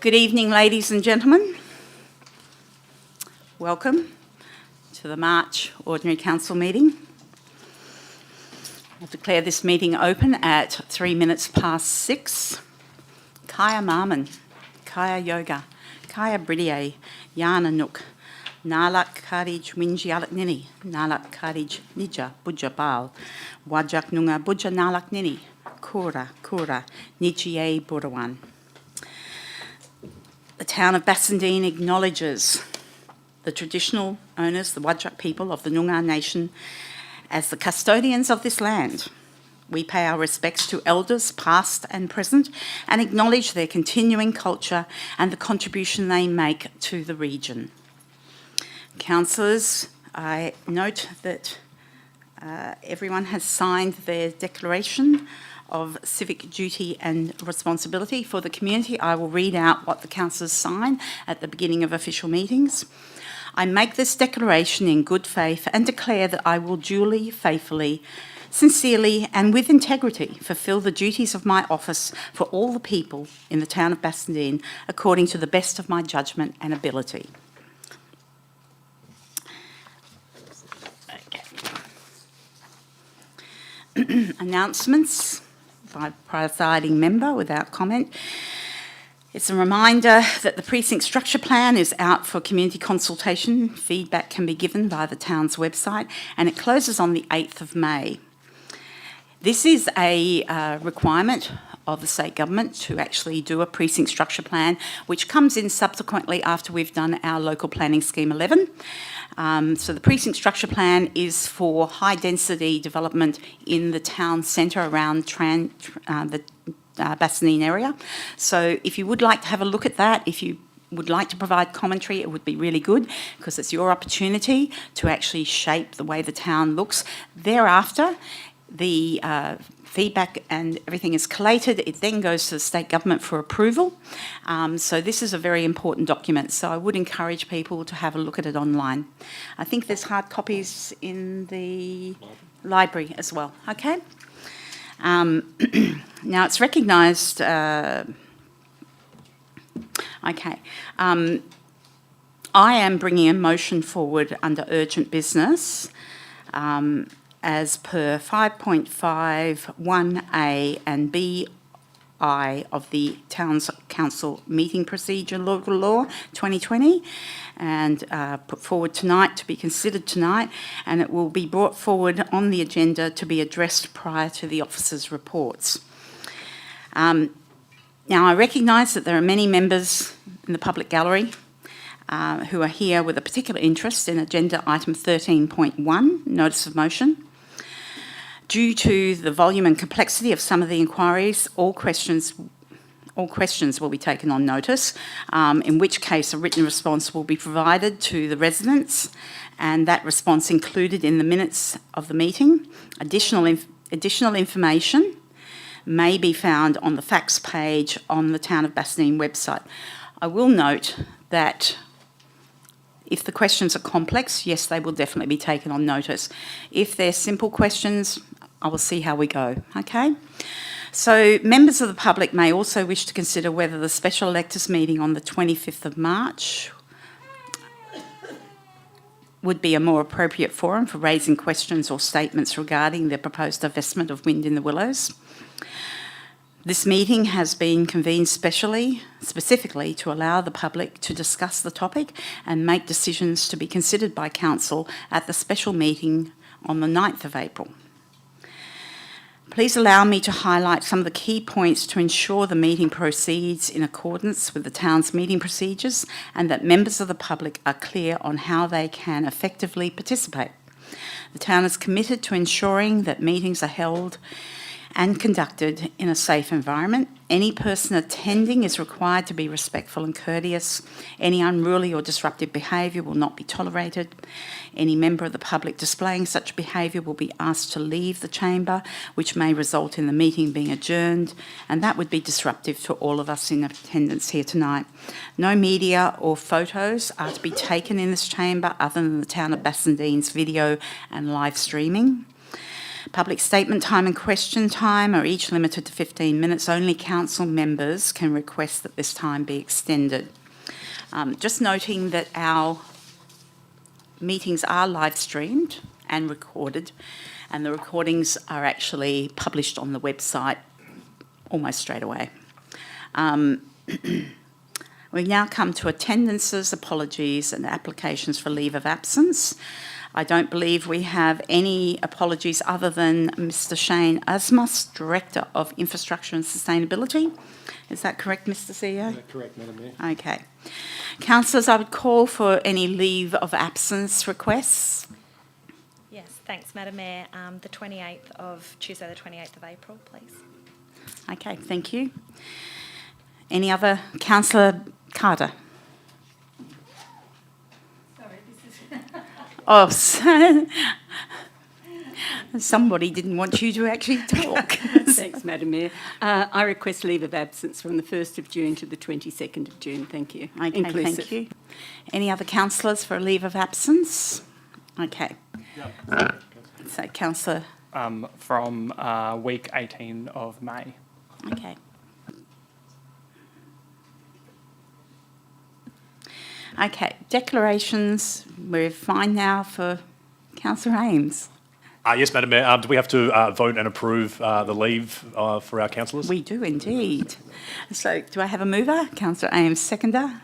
Good evening, ladies and gentlemen. Welcome to the March Ordinary Council meeting. I declare this meeting open at 6:03. Kaya Marman, Kaya Yoga, Kaya Bridie, Yana Nook, Nalak Karij Winjialak Nini, Nalak Karij Nija, Buja Bal, Wajak Nunga Buja Nalak Nini, Kura, Nijiye Burawan. The town of Bassendean acknowledges the traditional owners, the Whadjuk people of the Noongar Nation, as the custodians of this land. We pay our respects to elders past and present and acknowledge their continuing culture and the contribution they make to the region. Councillors, I note that everyone has signed their declaration of civic duty and responsibility for the community. I will read out what the councillors sign at the beginning of official meetings. I make this declaration in good faith and declare that I will duly, faithfully, sincerely and with integrity fulfil the duties of my office for all the people in the town of Bassendean according to the best of my judgment and ability. Okay. Announcements by presiding member without comment. It's a reminder that the precinct structure plan is out for community consultation. Feedback can be given via the town's website and it closes on the 8th of May. This is a requirement of the state government to actually do a precinct structure plan, which comes in subsequently after we've done our local planning scheme 11. So the precinct structure plan is for high density development in the town centre around the Bassendean area. So if you would like to have a look at that, if you would like to provide commentary, it would be really good because it's your opportunity to actually shape the way the town looks. Thereafter, the feedback and everything is collated. It then goes to the state government for approval. So this is a very important document. So I would encourage people to have a look at it online. I think there's hard copies in the library as well. Okay. Now it's recognised. Okay. I am bringing a motion forward under urgent business. As per 5.51A and BI of the Town's Council Meeting Procedure Local Law 2020 and put forward tonight to be considered tonight, and it will be brought forward on the agenda to be addressed prior to the officers' reports. Now I recognise that there are many members in the public gallery who are here with a particular interest in agenda item 13.1, notice of motion. Due to the volume and complexity of some of the inquiries, all questions will be taken on notice, in which case a written response will be provided to the residents and that response included in the minutes of the meeting. Additional information may be found on the facts page on the Town of Bassendean website. I will note that if the questions are complex, yes, they will definitely be taken on notice. If they're simple questions, I will see how we go, okay? So members of the public may also wish to consider whether the special electors meeting on the 25th of March would be a more appropriate forum for raising questions or statements regarding the proposed divestment of Wind in the Willows. This meeting has been convened specifically to allow the public to discuss the topic and make decisions to be considered by Council at the special meeting on the 9th of April. Please allow me to highlight some of the key points to ensure the meeting proceeds in accordance with the town's meeting procedures and that members of the public are clear on how they can effectively participate. The town is committed to ensuring that meetings are held and conducted in a safe environment. Any person attending is required to be respectful and courteous. Any unruly or disruptive behaviour will not be tolerated. Any member of the public displaying such behaviour will be asked to leave the chamber, which may result in the meeting being adjourned, and that would be disruptive to all of us in attendance here tonight. No media or photos are to be taken in this chamber other than the Town of Bassendean's video and live streaming. Public statement time and question time are each limited to 15 minutes. Only council members can request that this time be extended. Just noting that our meetings are live streamed and recorded, and the recordings are actually published on the website almost straight away. We now come to attendances, apologies and applications for leave of absence. I don't believe we have any apologies other than Mr Shane Asmus, Director of Infrastructure and Sustainability. Is that correct, Mr CEO? Correct, Madam Mayor. Okay. Councillors, I would call for any leave of absence requests. Yes, thanks, Madam Mayor. Tuesday the 28th of April, please. Okay, thank you. Any other? Councillor Carter. Sorry, this is... Oh, somebody didn't want you to actually talk. Thanks, Madam Mayor. I request leave of absence from the 1st of June to the 22nd of June. Thank you. Okay, Inclusive. thank you. Any other councillors for a leave of absence? Okay. Yep. So, Councillor. From week 18 of May. Okay. Okay, declarations, we're fine now for Councillor Ames. Yes, Madam Mayor. Do we have to vote and approve the leave for our councillors? We do indeed. So do I have a mover? Councillor Ames, seconder.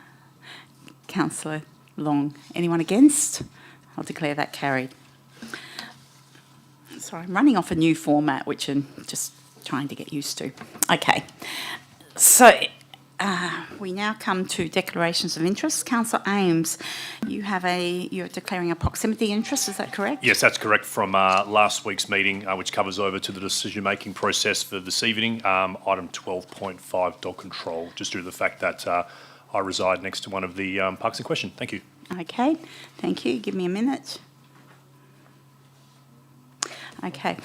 Councillor Long. Anyone against? I'll declare that carried. Sorry, I'm running off a new format, which I'm just trying to get used to. Okay, so we now come to declarations of interest. Councillor Ames, you're declaring a proximity interest, is that correct? Yes, that's correct, from last week's meeting, which covers over to the decision-making process for this evening. Item 12.5, dog control, just due to the fact that I reside next to one of the parks in question. Thank you. Okay, thank you. Give me a minute. Okay.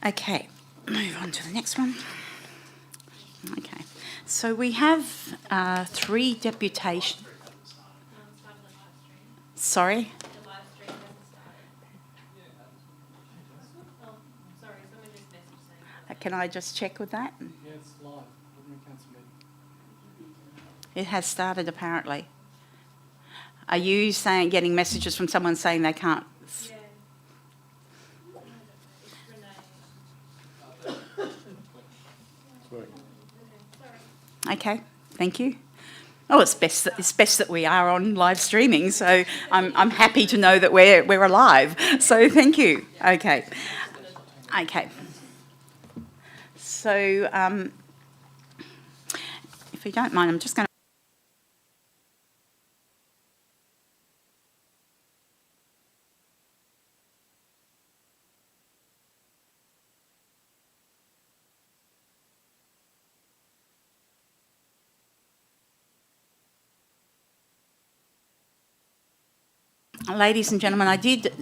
Okay, move on to the next one. Okay, so we have 3 deputations. Sorry? Can I just check with that? Yeah, it's live. Council meeting. It has started apparently. Are you getting messages from someone saying they can't? Okay, thank you. Oh, it's best that we are on live streaming, so I'm happy to know that we're alive. So thank you. Okay. So if you don't mind, I'm just going to. Ladies and gentlemen, I did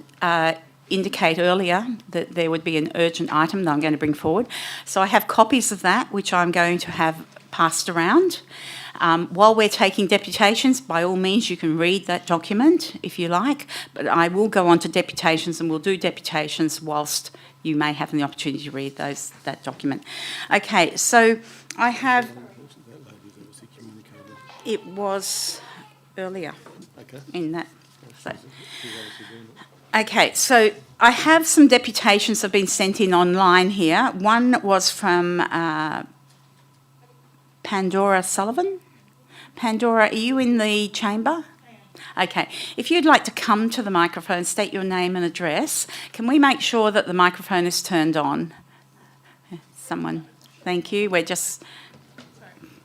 indicate earlier that there would be an urgent item that I'm going to bring forward. So I have copies of that, which I'm going to have passed around. While we're taking deputations, by all means, you can read that document if you like, but I will go on to deputations and we'll do deputations whilst you may have the opportunity to read that document. Okay, so I have... It was earlier in that... Okay, so I have some deputations that have been sent in online here. One was from Pandora Sullivan. Pandora, are you in the chamber? I am. Okay, if you'd like to come to the microphone, state your name and address. Can we make sure that the microphone is turned on? Someone, thank you. We're just...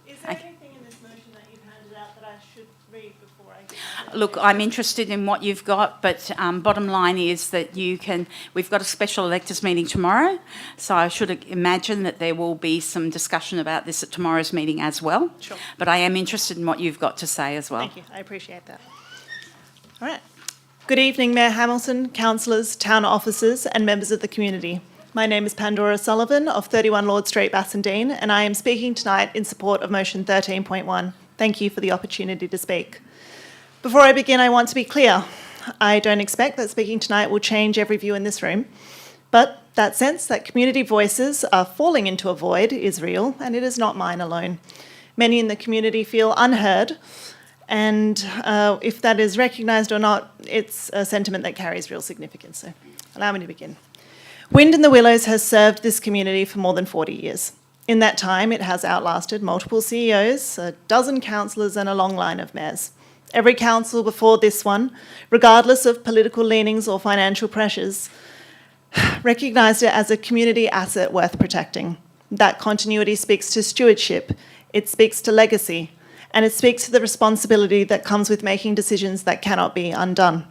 Is there anything in this motion that you've handed out that I should read before I get... Look, I'm interested in what you've got, but bottom line is that we've got a special electors meeting tomorrow, so I should imagine that there will be some discussion about this at tomorrow's meeting as well. Sure. But I am interested in what you've got to say as well. Thank you, I appreciate that. All right. Good evening, Mayor Hamilton, councillors, town officers and members of the community. My name is Pandora Sullivan of 31 Lord Street, Bassendean, and I am speaking tonight in support of motion 13.1. Thank you for the opportunity to speak. Before I begin, I want to be clear. I don't expect that speaking tonight will change every view in this room, but that sense that community voices are falling into a void is real, and it is not mine alone. Many in the community feel unheard, and if that is recognised or not, it's a sentiment that carries real significance. So allow me to begin. Wind in the Willows has served this community for more than 40 years. In that time, it has outlasted multiple CEOs, a dozen councillors and a long line of mayors. Every council before this one, regardless of political leanings or financial pressures, recognised it as a community asset worth protecting. That continuity speaks to stewardship, it speaks to legacy, and it speaks to the responsibility that comes with making decisions that cannot be undone.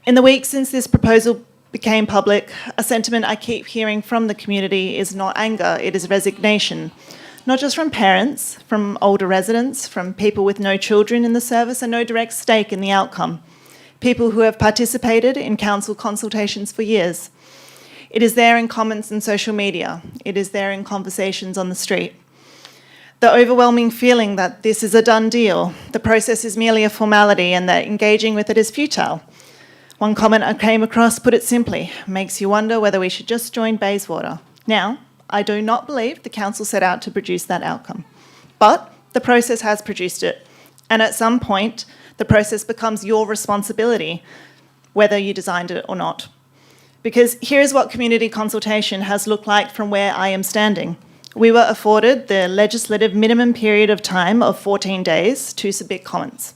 In the weeks since this proposal became public, a sentiment I keep hearing from the community is not anger, it is resignation. Not just from parents, from older residents, from people with no children in the service and no direct stake in the outcome. People who have participated in council consultations for years. It is there in comments and social media. It is there in conversations on the street. The overwhelming feeling that this is a done deal, the process is merely a formality, and that engaging with it is futile. One comment I came across put it simply, makes you wonder whether we should just join Bayswater. Now, I do not believe the council set out to produce that outcome, but the process has produced it, and at some point, the process becomes your responsibility, whether you designed it or not. Because here's what community consultation has looked like from where I am standing. We were afforded the legislative minimum period of time of 14 days to submit comments.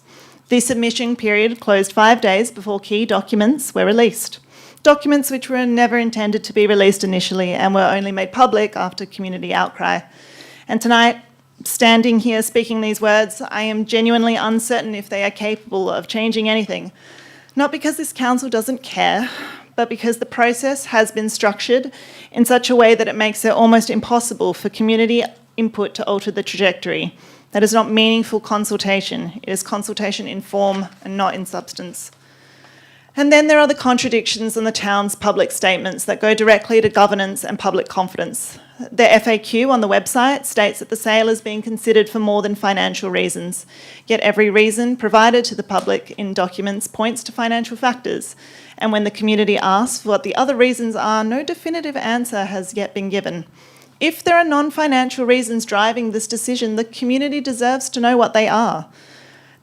The submission period closed 5 days before key documents were released. Documents which were never intended to be released initially and were only made public after community outcry. And tonight, standing here speaking these words, I am genuinely uncertain if they are capable of changing anything. Not because this council doesn't care, but because the process has been structured in such a way that it makes it almost impossible for community input to alter the trajectory. That is not meaningful consultation. It is consultation in form and not in substance. And then there are the contradictions in the town's public statements that go directly to governance and public confidence. The FAQ on the website states that the sale is being considered for more than financial reasons, yet every reason provided to the public in documents points to financial factors. And when the community asks what the other reasons are, no definitive answer has yet been given. If there are non-financial reasons driving this decision, the community deserves to know what they are.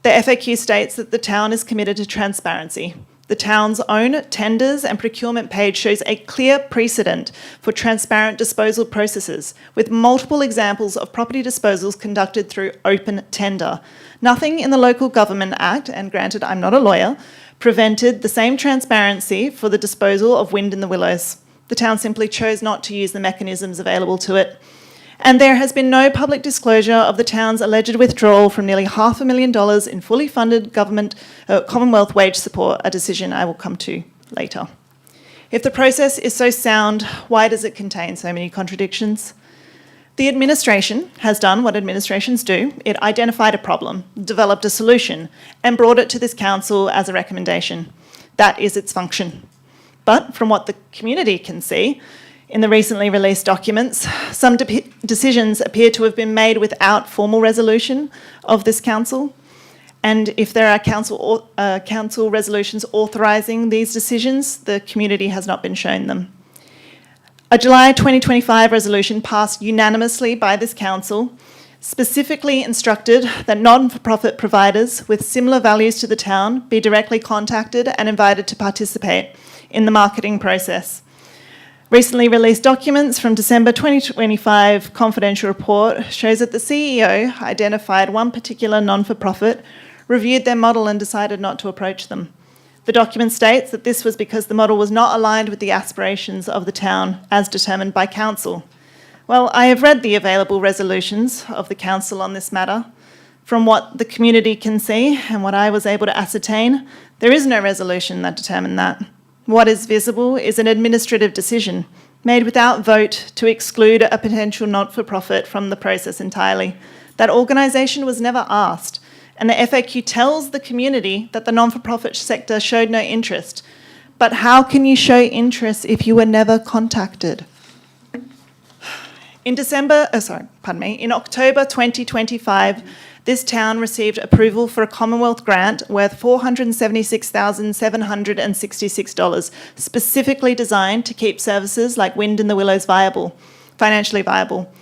The FAQ states that the town is committed to transparency. The town's own tenders and procurement page shows a clear precedent for transparent disposal processes, with multiple examples of property disposals conducted through open tender. Nothing in the Local Government Act, and granted I'm not a lawyer, prevented the same transparency for the disposal of Wind in the Willows. The town simply chose not to use the mechanisms available to it. And there has been no public disclosure of the town's alleged withdrawal from nearly $500,000 in fully funded government Commonwealth wage support, a decision I will come to later. If the process is so sound, why does it contain so many contradictions? The administration has done what administrations do. It identified a problem, developed a solution, and brought it to this council as a recommendation. That is its function. But from what the community can see, in the recently released documents, some decisions appear to have been made without formal resolution of this council. And if there are council resolutions authorising these decisions, the community has not been shown them. A July 2025 resolution passed unanimously by this council specifically instructed that non-for-profit providers with similar values to the town be directly contacted and invited to participate in the marketing process. Recently released documents from December 2025 confidential report shows that the CEO identified one particular non-for-profit, reviewed their model and decided not to approach them. The document states that this was because the model was not aligned with the aspirations of the town as determined by council. Well, I have read the available resolutions of the council on this matter. From what the community can see and what I was able to ascertain, there is no resolution that determined that. What is visible is an administrative decision made without vote to exclude a potential not-for-profit from the process entirely. That organisation was never asked, and the FAQ tells the community that the non-for-profit sector showed no interest. But how can you show interest if you were never contacted? In October 2025, this town received approval for a Commonwealth grant worth $476,766, specifically designed to keep services like Wind in the Willows financially viable.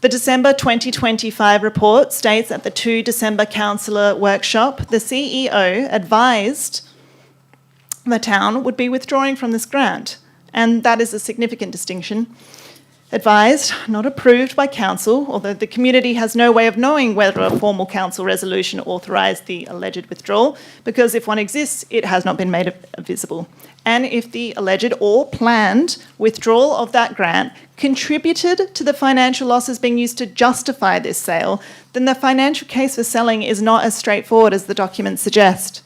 The December 2025 report states that the 2 December councillor workshop, the CEO advised the town would be withdrawing from this grant, and that is a significant distinction. Advised, not approved by council, although the community has no way of knowing whether a formal council resolution authorised the alleged withdrawal, because if one exists, it has not been made visible. And if the alleged or planned withdrawal of that grant contributed to the financial losses being used to justify this sale, then the financial case for selling is not as straightforward as the documents suggest.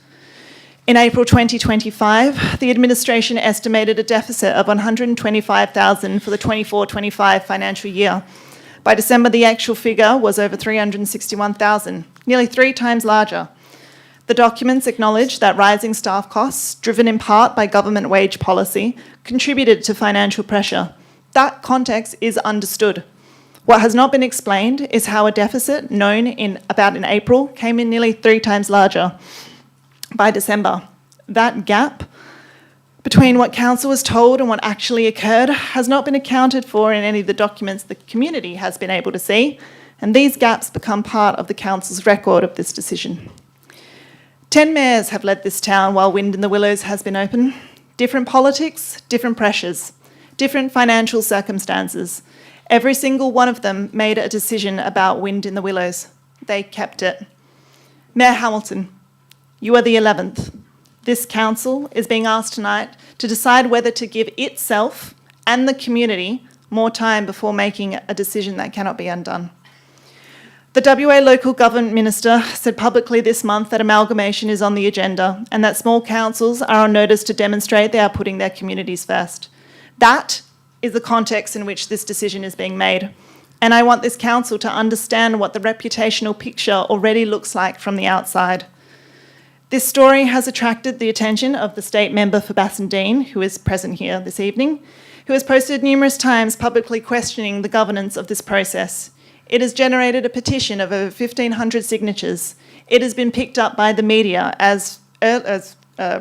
In April 2025, the administration estimated a deficit of $125,000 for the 24-25 financial year. By December, the actual figure was over $361,000, nearly 3 times larger. The documents acknowledge that rising staff costs, driven in part by government wage policy, contributed to financial pressure. That context is understood. What has not been explained is how a deficit known in April came in nearly 3 times larger by December. That gap between what council was told and what actually occurred has not been accounted for in any of the documents the community has been able to see, and these gaps become part of the council's record of this decision. 10 mayors have led this town while Wind in the Willows has been open. Different politics, different pressures, different financial circumstances. Every single one of them made a decision about Wind in the Willows. They kept it. Mayor Hamilton, you are the 11th. This council is being asked tonight to decide whether to give itself and the community more time before making a decision that cannot be undone. The WA Local Government Minister said publicly this month that amalgamation is on the agenda and that small councils are on notice to demonstrate they are putting their communities first. That is the context in which this decision is being made. And I want this council to understand what the reputational picture already looks like from the outside. This story has attracted the attention of the state member for Bassendean, who is present here this evening, who has posted numerous times publicly questioning the governance of this process. It has generated a petition of over 1,500 signatures. It has been picked up by the media as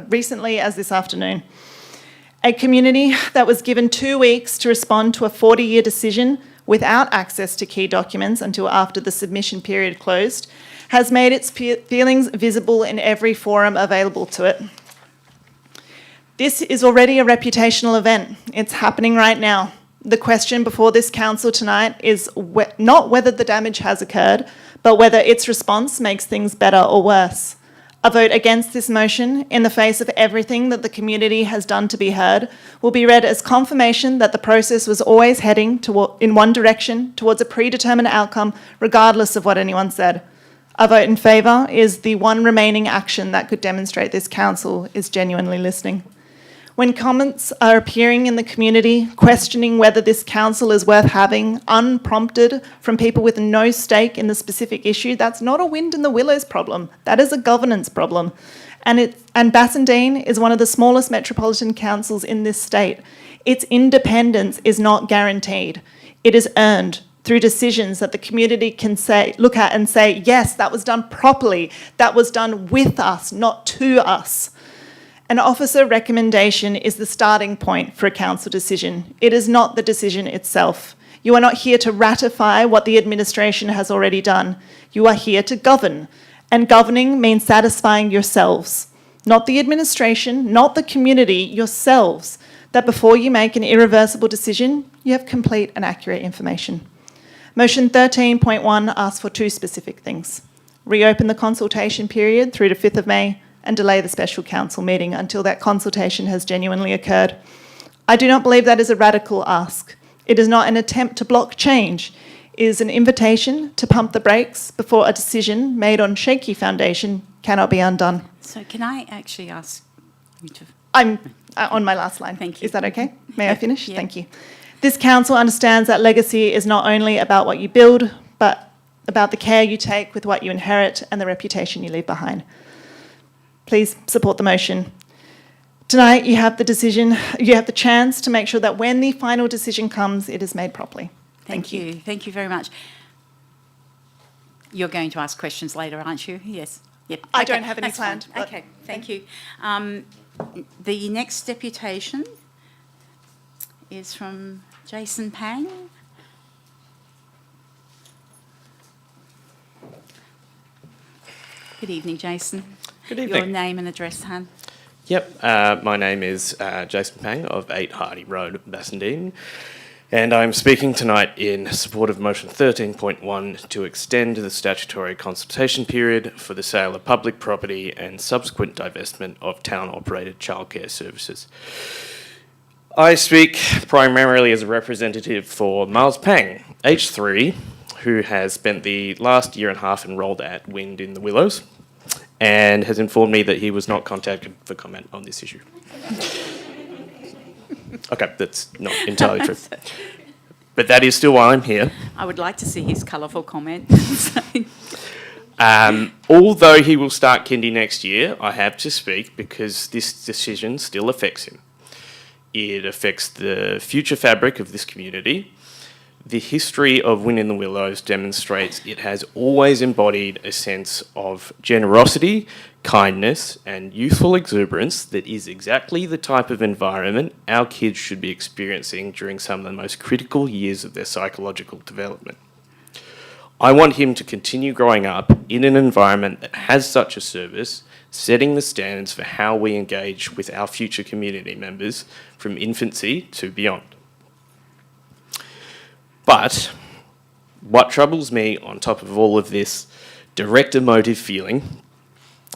recently as this afternoon. A community that was given 2 weeks to respond to a 40-year decision without access to key documents until after the submission period closed has made its feelings visible in every forum available to it. This is already a reputational event. It's happening right now. The question before this council tonight is not whether the damage has occurred, but whether its response makes things better or worse. A vote against this motion, in the face of everything that the community has done to be heard, will be read as confirmation that the process was always heading in one direction, towards a predetermined outcome, regardless of what anyone said. A vote in favour is the one remaining action that could demonstrate this council is genuinely listening. When comments are appearing in the community questioning whether this council is worth having, unprompted from people with no stake in the specific issue, that's not a Wind in the Willows problem. That is a governance problem. And Bassendean is one of the smallest metropolitan councils in this state. Its independence is not guaranteed. It is earned through decisions that the community can look at and say, yes, that was done properly. That was done with us, not to us. An officer recommendation is the starting point for a council decision. It is not the decision itself. You are not here to ratify what the administration has already done. You are here to govern. And governing means satisfying yourselves, not the administration, not the community, yourselves, that before you make an irreversible decision, you have complete and accurate information. Motion 13.1 asks for 2 specific things. Reopen the consultation period through to 5th of May and delay the special council meeting until that consultation has genuinely occurred. I do not believe that is a radical ask. It is not an attempt to block change. It is an invitation to pump the brakes before a decision made on shaky foundation cannot be undone. So can I actually ask you to... I'm on my last line. Thank you. Is that okay? May I finish? Yeah. Thank you. This council understands that legacy is not only about what you build, but about the care you take with what you inherit and the reputation you leave behind. Please support the motion. Tonight you have the chance to make sure that when the final decision comes, it is made properly. Thank you. Thank you very much. You're going to ask questions later, aren't you? Yes. Yep. I Okay, don't have any that's fine. planned, but- Okay, thank you. The next deputation is from Jason Pang. Good evening, Jason. Good Your evening. name and address, Han. Yep, my name is Jason Pang of 8 Hardy Road, Bassendean, and I'm speaking tonight in support of motion 13.1 to extend the statutory consultation period for the sale of public property and subsequent divestment of town-operated childcare services. I speak primarily as a representative for Miles Pang, age 3, who has spent the last year and a half enrolled at Wind in the Willows, and has informed me that he was not contacted for comment on this issue. Okay, that's not entirely true. But that is still why I'm here. I would like to see his colourful comment. Although he will start kindy next year, I have to speak because this decision still affects him. It affects the future fabric of this community. The history of Wind in the Willows demonstrates it has always embodied a sense of generosity, kindness, and youthful exuberance that is exactly the type of environment our kids should be experiencing during some of the most critical years of their psychological development. I want him to continue growing up in an environment that has such a service, setting the standards for how we engage with our future community members from infancy to beyond. But what troubles me on top of all of this direct emotive feeling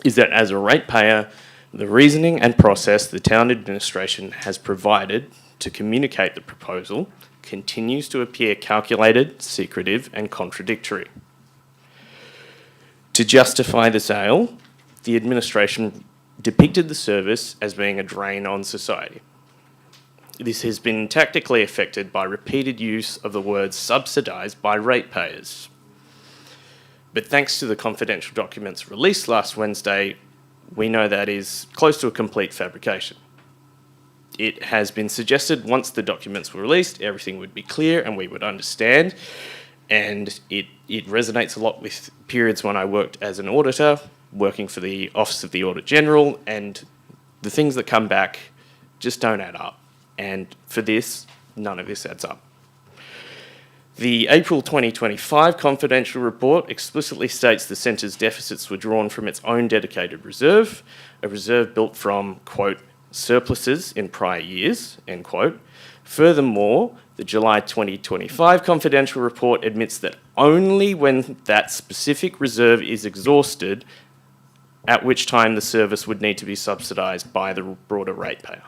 is that as a ratepayer, the reasoning and process the town administration has provided to communicate the proposal continues to appear calculated, secretive, and contradictory. To justify the sale, the administration depicted the service as being a drain on society. This has been tactically affected by repeated use of the words subsidised by ratepayers. But thanks to the confidential documents released last Wednesday, we know that is close to a complete fabrication. It has been suggested once the documents were released, everything would be clear and we would understand. And it resonates a lot with periods when I worked as an auditor, working for the Office of the Auditor General, and the things that come back just don't add up. And for this, none of this adds up. The April 2025 confidential report explicitly states the Centre's deficits were drawn from its own dedicated reserve, a reserve built from, quote, surpluses in prior years, end quote. Furthermore, the July 2025 confidential report admits that only when that specific reserve is exhausted, at which time the service would need to be subsidised by the broader ratepayer.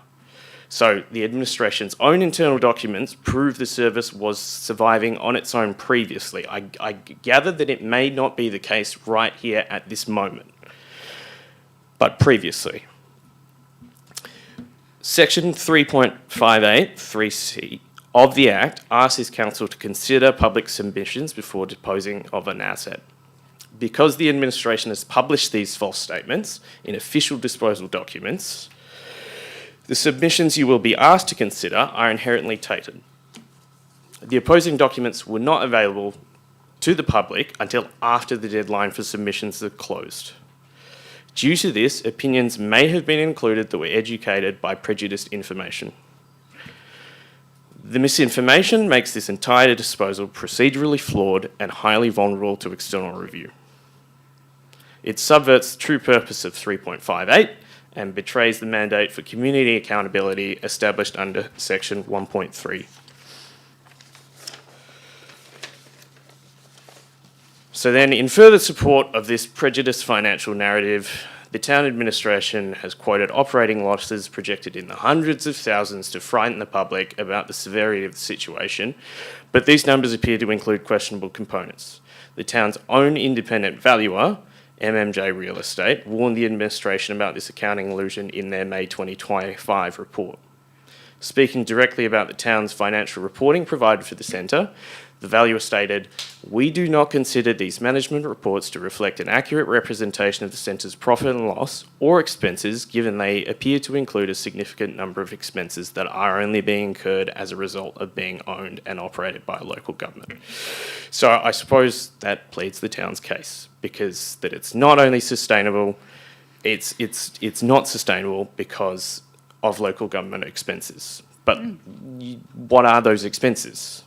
So the administration's own internal documents prove the service was surviving on its own previously. I gather that it may not be the case right here at this moment, but previously. Section 3.58, 3C of the Act asks his council to consider public submissions before disposing of an asset. Because the administration has published these false statements in official disposal documents, the submissions you will be asked to consider are inherently tainted. The opposing documents were not available to the public until after the deadline for submissions had closed. Due to this, opinions may have been included that were educated by prejudiced information. The misinformation makes this entire disposal procedurally flawed and highly vulnerable to external review. It subverts the true purpose of 3.58 and betrays the mandate for community accountability established under section 1.3. So then, in further support of this prejudiced financial narrative, the town administration has quoted operating losses projected in the hundreds of thousands to frighten the public about the severity of the situation, but these numbers appear to include questionable components. The town's own independent valuer, MMJ Real Estate, warned the administration about this accounting illusion in their May 2025 report. Speaking directly about the town's financial reporting provided for the centre, The valuer stated, "We do not consider these management reports to reflect an accurate representation of the centre's profit and loss or expenses, given they appear to include a significant number of expenses that are only being incurred as a result of being owned and operated by a local government." So I suppose that pleads the town's case, because that it's not only sustainable, it's not sustainable because of local government expenses. But what are those expenses?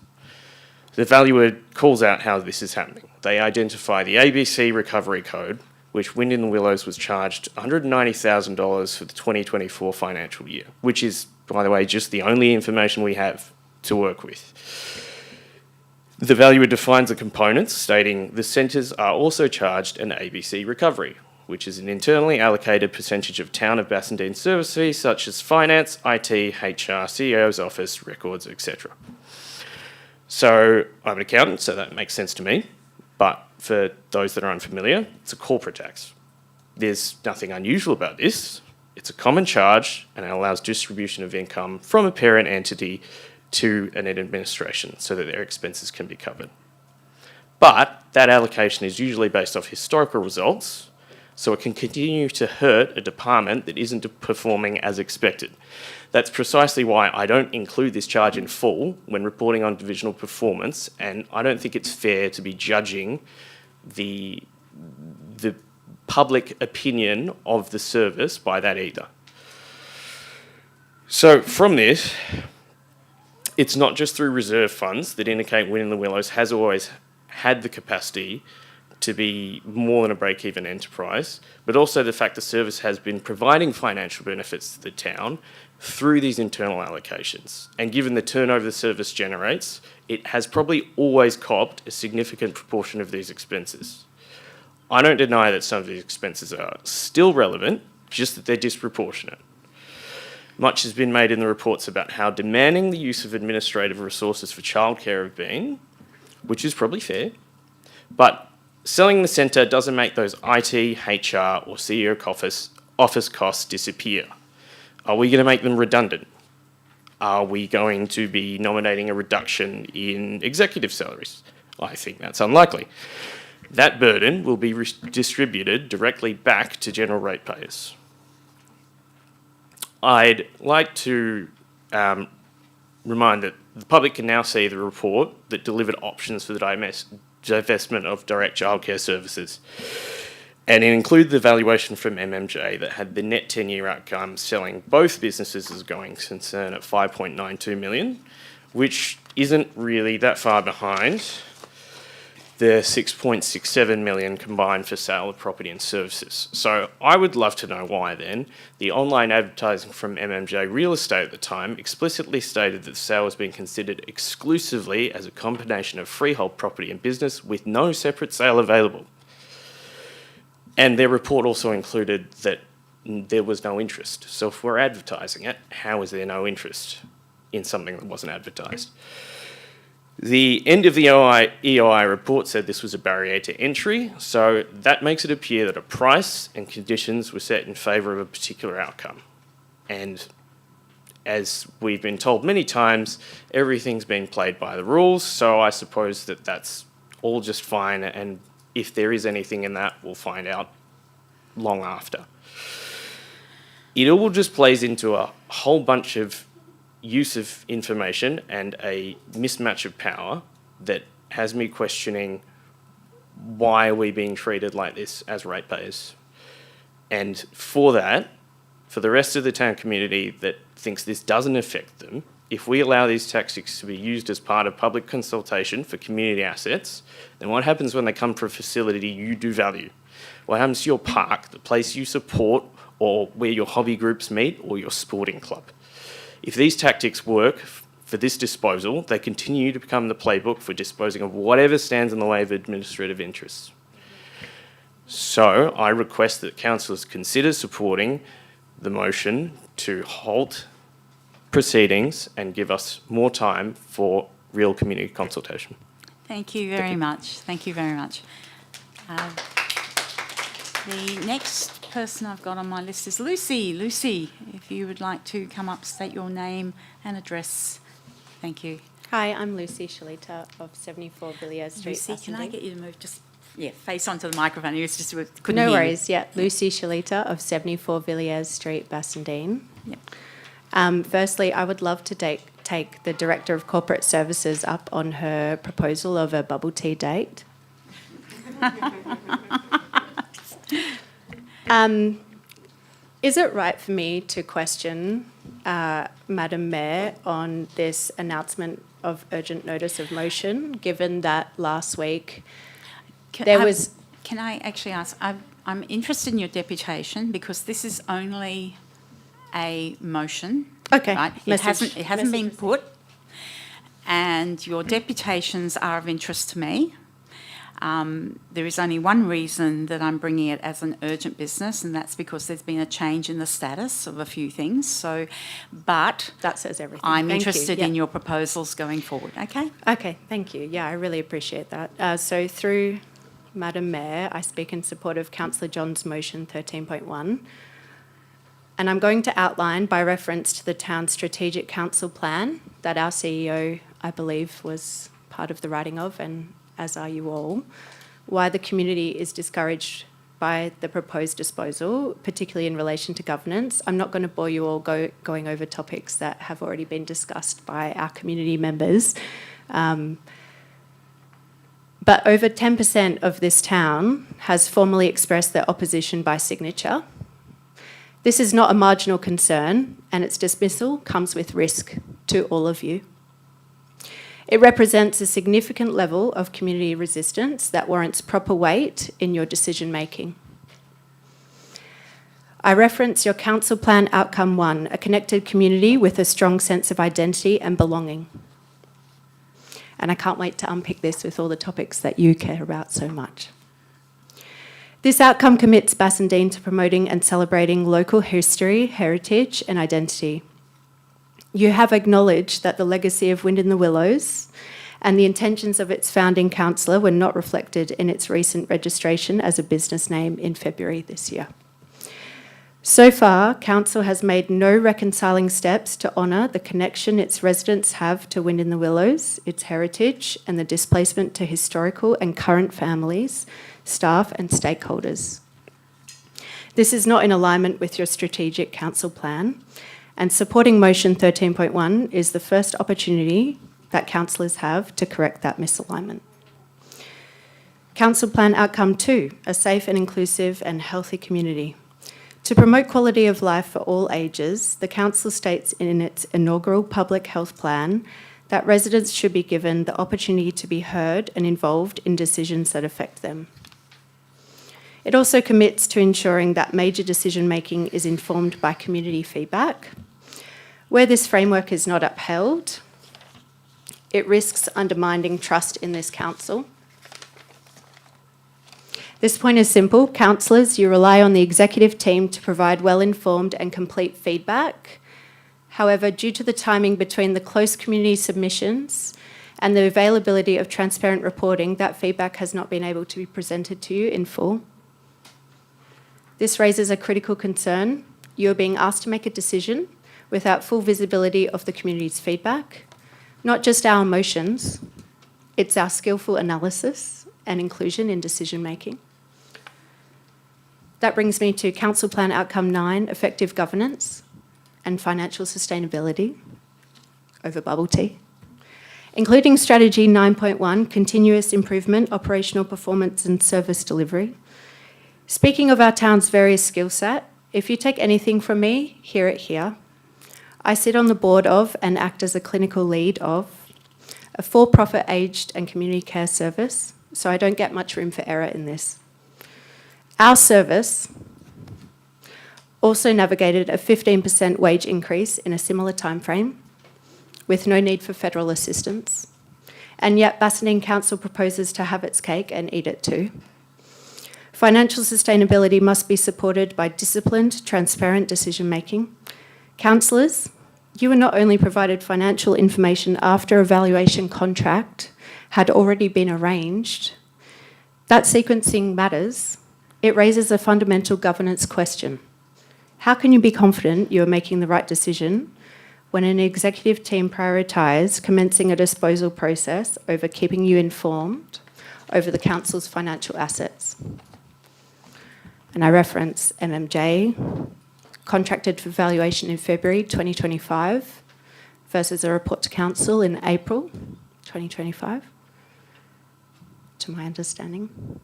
The valuer calls out how this is happening. They identify the ABC recovery code, which Wind in the Willows was charged $190,000 for the 2024 financial year, which is, by the way, just the only information we have to work with. The valuer defines the components, stating the centres are also charged an ABC recovery, which is an internally allocated percentage of Town of Bassendean service fees such as finance, IT, HR, CEO's office, records, etc. So I'm an accountant, so that makes sense to me. But for those that are unfamiliar, it's a corporate tax. There's nothing unusual about this. It's a common charge and it allows distribution of income from a parent entity to an administration so that their expenses can be covered. But that allocation is usually based off historical results, so it can continue to hurt a department that isn't performing as expected. That's precisely why I don't include this charge in full when reporting on divisional performance, and I don't think it's fair to be judging the public opinion of the service by that either. So from this, it's not just through reserve funds that indicate Wind in the Willows has always had the capacity to be more than a break-even enterprise, but also the fact the service has been providing financial benefits to the town through these internal allocations. And given the turnover the service generates, it has probably always copped a significant proportion of these expenses. I don't deny that some of these expenses are still relevant, just that they're disproportionate. Much has been made in the reports about how demanding the use of administrative resources for childcare have been, which is probably fair, but selling the centre doesn't make those IT, HR or CEO office costs disappear. Are we going to make them redundant? Are we going to be nominating a reduction in executive salaries? I think that's unlikely. That burden will be distributed directly back to general ratepayers. I'd like to remind that the public can now see the report that delivered options for the divestment of direct childcare services. And it included the valuation from MMJ that had the net 10-year outcome selling both businesses as a going concern at $5.92 million, which isn't really that far behind the $6.67 million combined for sale of property and services. So I would love to know why then the online advertising from MMJ Real Estate at the time explicitly stated that the sale was being considered exclusively as a combination of freehold property and business with no separate sale available. And their report also included that there was no interest. So if we're advertising it, how is there no interest in something that wasn't advertised? The end of the EOI report said this was a barrier to entry, so that makes it appear that a price and conditions were set in favour of a particular outcome. And as we've been told many times, everything's been played by the rules, so I suppose that that's all just fine, and if there is anything in that, we'll find out long after. It all just plays into a whole bunch of use of information and a mismatch of power that has me questioning why are we being treated like this as ratepayers. And for that, for the rest of the town community that thinks this doesn't affect them, if we allow these tactics to be used as part of public consultation for community assets, then what happens when they come for a facility you do value? What happens to your park, the place you support, or where your hobby groups meet, or your sporting club? If these tactics work for this disposal, they continue to become the playbook for disposing of whatever stands in the way of administrative interests. So I request that councillors consider supporting the motion to halt proceedings and give us more time for real community consultation. Thank you very much. Thank you very much. The next person I've got on my list is Lucy. Lucy, if you would like to come up, state your name and address. Thank you. Hi, I'm Lucy Shalita of 74 Villiers Street. Lucy, can I Bassendean. get you to move just, face onto the microphone? You just couldn't hear No you. worries, yeah. Lucy Shalita of 74 Villiers Street, Bassendean. Yep. Firstly, I would love to take the Director of Corporate Services up on her proposal of a bubble tea date. Is it right for me to question Madam Mayor on this announcement of urgent notice of motion, given that last week Can I actually ask, I'm interested in your deputation because this is only a motion. Okay, Right? message. It hasn't been Message put. And your deputations are of interest to me. There is only one reason that I'm bringing it as an urgent business, and that's because there's been a change in the status of a few things. But That says everything. I'm Thank you. interested Yeah. in your proposals going forward, okay? Okay, thank you. Yeah, I really appreciate that. So through Madam Mayor, I speak in support of Councillor John's motion 13.1. And I'm going to outline, by reference to the town's strategic council plan that our CEO, I believe, was part of the writing of, and as are you all, why the community is discouraged by the proposed disposal, particularly in relation to governance. I'm not going to bore you all going over topics that have already been discussed by our community members. But over 10% of this town has formally expressed their opposition by signature. This is not a marginal concern, and its dismissal comes with risk to all of you. It represents a significant level of community resistance that warrants proper weight in your decision making. I reference your council plan outcome 1, a connected community with a strong sense of identity and belonging. And I can't wait to unpick this with all the topics that you care about so much. This outcome commits Bassendean to promoting and celebrating local history, heritage and identity. You have acknowledged that the legacy of Wind in the Willows and the intentions of its founding councillor were not reflected in its recent registration as a business name in February this year. So far, council has made no reconciling steps to honour the connection its residents have to Wind in the Willows, its heritage and the displacement to historical and current families, staff and stakeholders. This is not in alignment with your strategic council plan, and supporting motion 13.1 is the first opportunity that councillors have to correct that misalignment. Council plan outcome 2, a safe and inclusive and healthy community. To promote quality of life for all ages, the council states in its inaugural public health plan that residents should be given the opportunity to be heard and involved in decisions that affect them. It also commits to ensuring that major decision making is informed by community feedback. Where this framework is not upheld, it risks undermining trust in this council. This point is simple. Councillors, you rely on the executive team to provide well-informed and complete feedback. However, due to the timing between the close community submissions and the availability of transparent reporting, that feedback has not been able to be presented to you in full. This raises a critical concern. You are being asked to make a decision without full visibility of the community's feedback, not just our emotions, it's our skillful analysis and inclusion in decision making. That brings me to Council Plan Outcome 9, effective governance and financial sustainability over bubble tea. Including Strategy 9.1, continuous improvement, operational performance and service delivery. Speaking of our town's various skill set, if you take anything from me, hear it here. I sit on the board of and act as a clinical lead of a for-profit aged and community care service, so I don't get much room for error in this. Our service also navigated a 15% wage increase in a similar timeframe with no need for federal assistance, and yet Bassendean Council proposes to have its cake and eat it too. Financial sustainability must be supported by disciplined, transparent decision-making. Councillors, you were not only provided financial information after a valuation contract had already been arranged. That sequencing matters. It raises a fundamental governance question. How can you be confident you are making the right decision when an executive team prioritise commencing a disposal process over keeping you informed over the council's financial assets. And I reference MMJ, contracted for valuation in February 2025 versus a report to council in April 2025, to my understanding.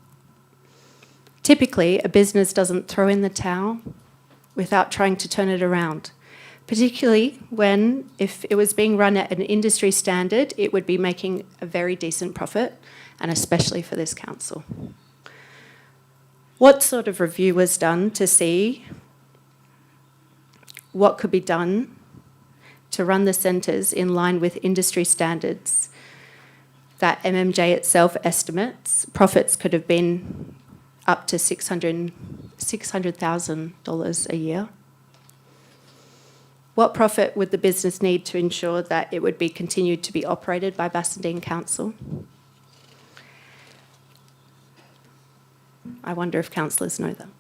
Typically, a business doesn't throw in the towel without trying to turn it around, particularly when, if it was being run at an industry standard, it would be making a very decent profit, and especially for this council. What sort of review was done to see what could be done to run the centres in line with industry standards that MMJ itself estimates profits could have been up to $600,000 a year? What profit would the business need to ensure that it would be continued to be operated by Bassendean Council? I wonder if councillors know them.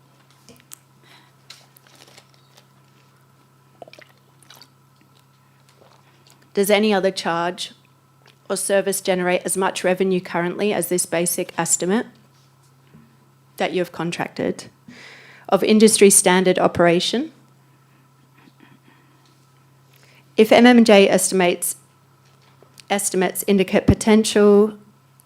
Does any other charge or service generate as much revenue currently as this basic estimate that you have contracted of industry standard operation? If MMJ estimates indicate potential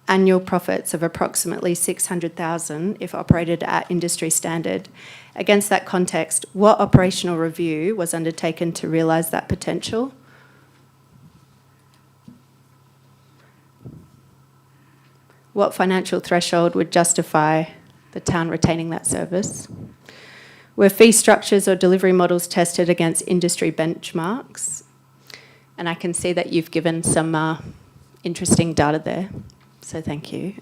annual profits of approximately $600,000 if operated at industry standard, against that context, what operational review was undertaken to realise that potential? What financial threshold would justify the town retaining that service? Were fee structures or delivery models tested against industry benchmarks? And I can see that you've given some interesting data there, so thank you.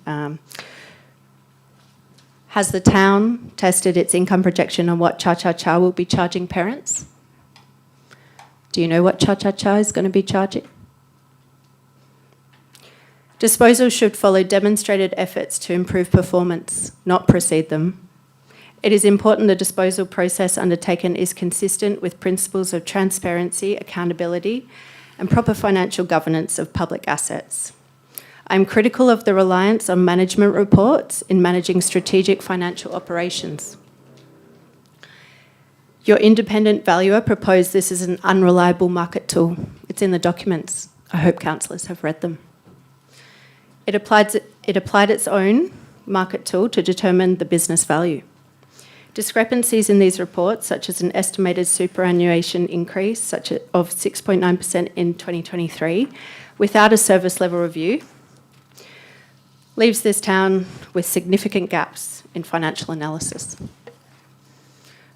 Has the town tested its income projection on what Cha-Cha-Cha will be charging parents? Do you know what Cha-Cha-Cha is going to be charging? Disposal should follow demonstrated efforts to improve performance, not precede them. It is important the disposal process undertaken is consistent with principles of transparency, accountability, and proper financial governance of public assets. I'm critical of the reliance on management reports in managing strategic financial operations. Your independent valuer proposed this as an unreliable market tool. It's in the documents. I hope councillors have read them. It applied its own market tool to determine the business value. Discrepancies in these reports, such as an estimated superannuation increase of 6.9% in 2023, without a service level review, leaves this town with significant gaps in financial analysis.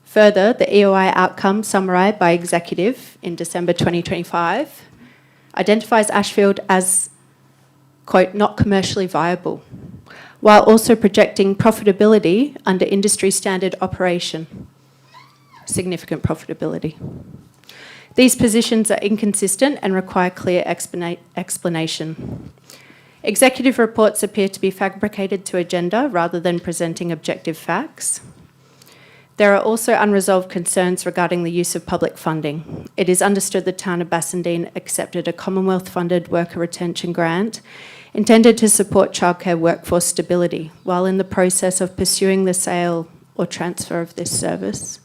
Further, the EOI outcome summarised by Executive in December 2025 identifies Ashfield as, quote, not commercially viable, while also projecting profitability under industry standard operation, significant profitability. These positions are inconsistent and require clear explanation. Executive reports appear to be fabricated to agenda rather than presenting objective facts. There are also unresolved concerns regarding the use of public funding. It is understood the town of Bassendean accepted a Commonwealth-funded worker retention grant intended to support childcare workforce stability while in the process of pursuing the sale or transfer of this service,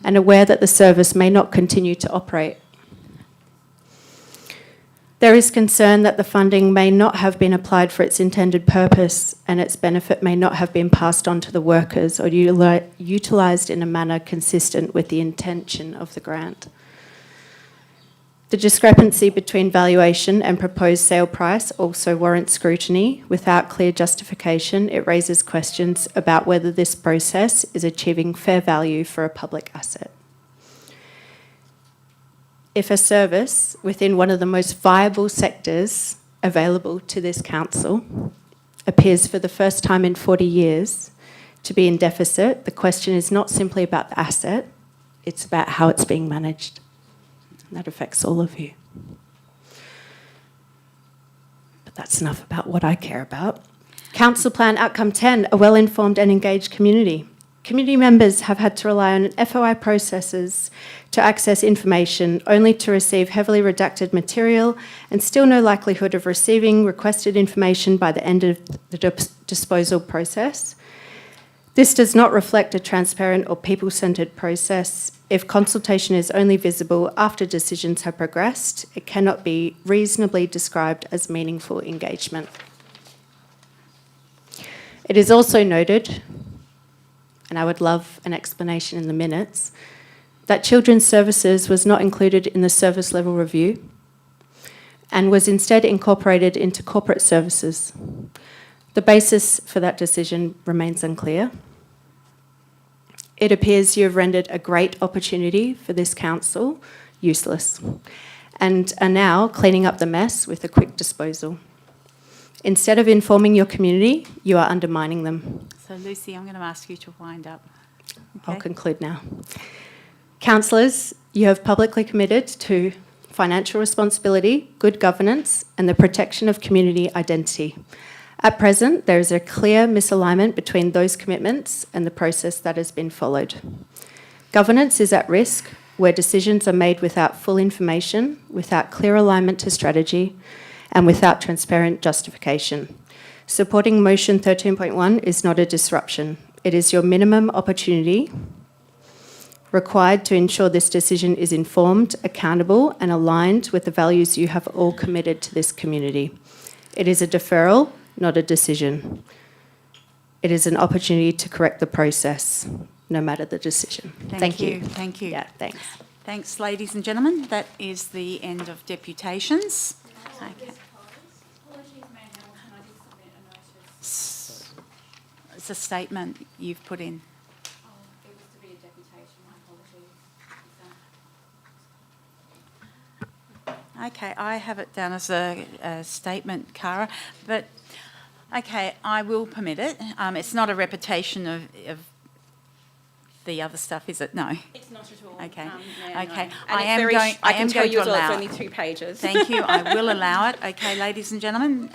and aware that the service may not continue to operate. There is concern that the funding may not have been applied for its intended purpose and its benefit may not have been passed on to the workers or utilised in a manner consistent with the intention of the grant. The discrepancy between valuation and proposed sale price also warrants scrutiny. Without clear justification, it raises questions about whether this process is achieving fair value for a public asset. If a service within one of the most viable sectors available to this council appears for the first time in 40 years to be in deficit, the question is not simply about the asset, it's about how it's being managed. And that affects all of you. But that's enough about what I care about. Council Plan Outcome 10, a well-informed and engaged community. Community members have had to rely on FOI processes to access information only to receive heavily redacted material and still no likelihood of receiving requested information by the end of the disposal process. This does not reflect a transparent or people-centred process. If consultation is only visible after decisions have progressed, it cannot be reasonably described as meaningful engagement. It is also noted, and I would love an explanation in the minutes, that Children's Services was not included in the service level review and was instead incorporated into corporate services. The basis for that decision remains unclear. It appears you have rendered a great opportunity for this council useless and are now cleaning up the mess with a quick disposal. Instead of informing your community, you are undermining them. So Lucy, I'm going to ask you to wind up. I'll conclude now. Councillors, you have publicly committed to financial responsibility, good governance, and the protection of community identity. At present, there is a clear misalignment between those commitments and the process that has been followed. Governance is at risk where decisions are made without full information, without clear alignment to strategy, and without transparent justification. Supporting motion 13.1 is not a disruption. It is your minimum opportunity required to ensure this decision is informed, accountable, and aligned with the values you have all committed to this community. It is a deferral, not a decision. It is an opportunity to correct the process, no matter the decision. Thank you. Thank you. Yeah, thanks. Thanks, ladies and gentlemen. That is the end of deputations. Okay. It's a statement you've put in. Okay, I have it down as a statement, Cara, but okay, I will permit it. It's not a repetition of the other stuff, is it? No. It's not at all. Okay. No, Okay. No. I am going. I can tell you to as well. allow. It's only 2 pages. Thank you. I will allow it. Okay, ladies and gentlemen,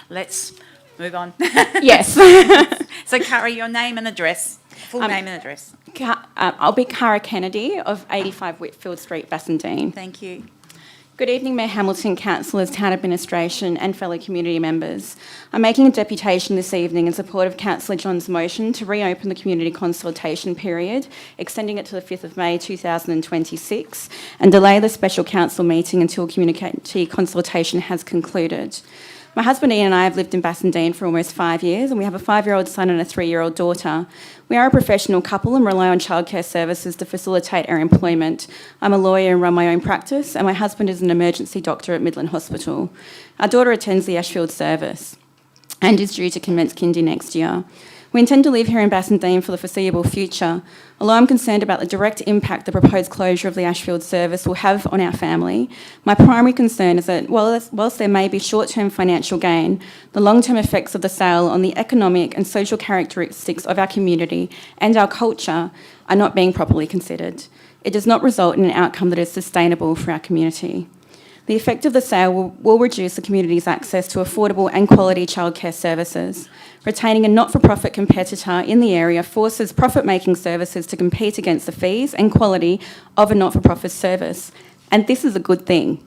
let's move on. Yes. So, Cara, your name and address. Full name and address. I'll be Cara Kennedy of 85 Whitfield Street, Bassendean. Thank you. Good evening, Mayor Hamilton, councillors, town administration and fellow community members. I'm making a deputation this evening in support of Councillor John's motion to reopen the community consultation period, extending it to the 5th of May 2026 and delay the special council meeting until community consultation has concluded. My husband Ian and I have lived in Bassendean for almost 5 years and we have a 5-year-old son and a 3-year-old daughter. We are a professional couple and rely on childcare services to facilitate our employment. I'm a lawyer and run my own practice and my husband is an emergency doctor at Midland Hospital. Our daughter attends the Ashfield service and is due to commence kindy next year. We intend to live here in Bassendean for the foreseeable future, although I'm concerned about the direct impact the proposed closure of the Ashfield service will have on our family. My primary concern is that whilst there may be short-term financial gain, the long-term effects of the sale on the economic and social characteristics of our community and our culture are not being properly considered. It does not result in an outcome that is sustainable for our community. The effect of the sale will reduce the community's access to affordable and quality childcare services. Retaining a not-for-profit competitor in the area forces profit-making services to compete against the fees and quality of a not-for-profit service, and this is a good thing.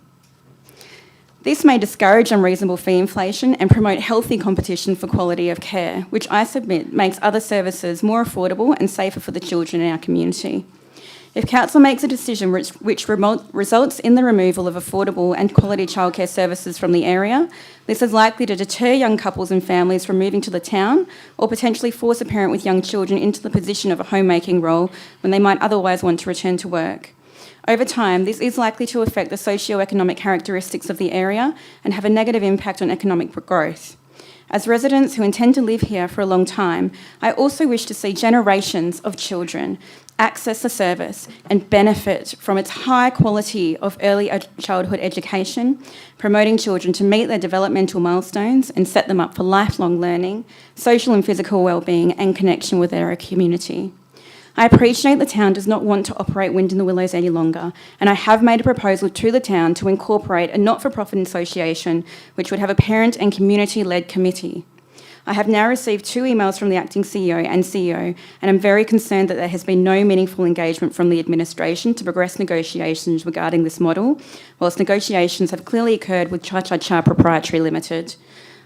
This may discourage unreasonable fee inflation and promote healthy competition for quality of care, which I submit makes other services more affordable and safer for the children in our community. If Council makes a decision which results in the removal of affordable and quality childcare services from the area, this is likely to deter young couples and families from moving to the town or potentially force a parent with young children into the position of a homemaking role when they might otherwise want to return to work. Over time, this is likely to affect the socio-economic characteristics of the area and have a negative impact on economic growth. As residents who intend to live here for a long time, I also wish to see generations of children access the service and benefit from its high quality of early childhood education, promoting children to meet their developmental milestones and set them up for lifelong learning, social and physical wellbeing and connection with their community. I appreciate the town does not want to operate Wind in the Willows any longer, and I have made a proposal to the town to incorporate a not-for-profit association which would have a parent and community-led committee. I have now received 2 emails from the acting CEO and CEO, and I'm very concerned that there has been no meaningful engagement from the administration to progress negotiations regarding this model, whilst negotiations have clearly occurred with Cha Cha Cha Proprietary Limited.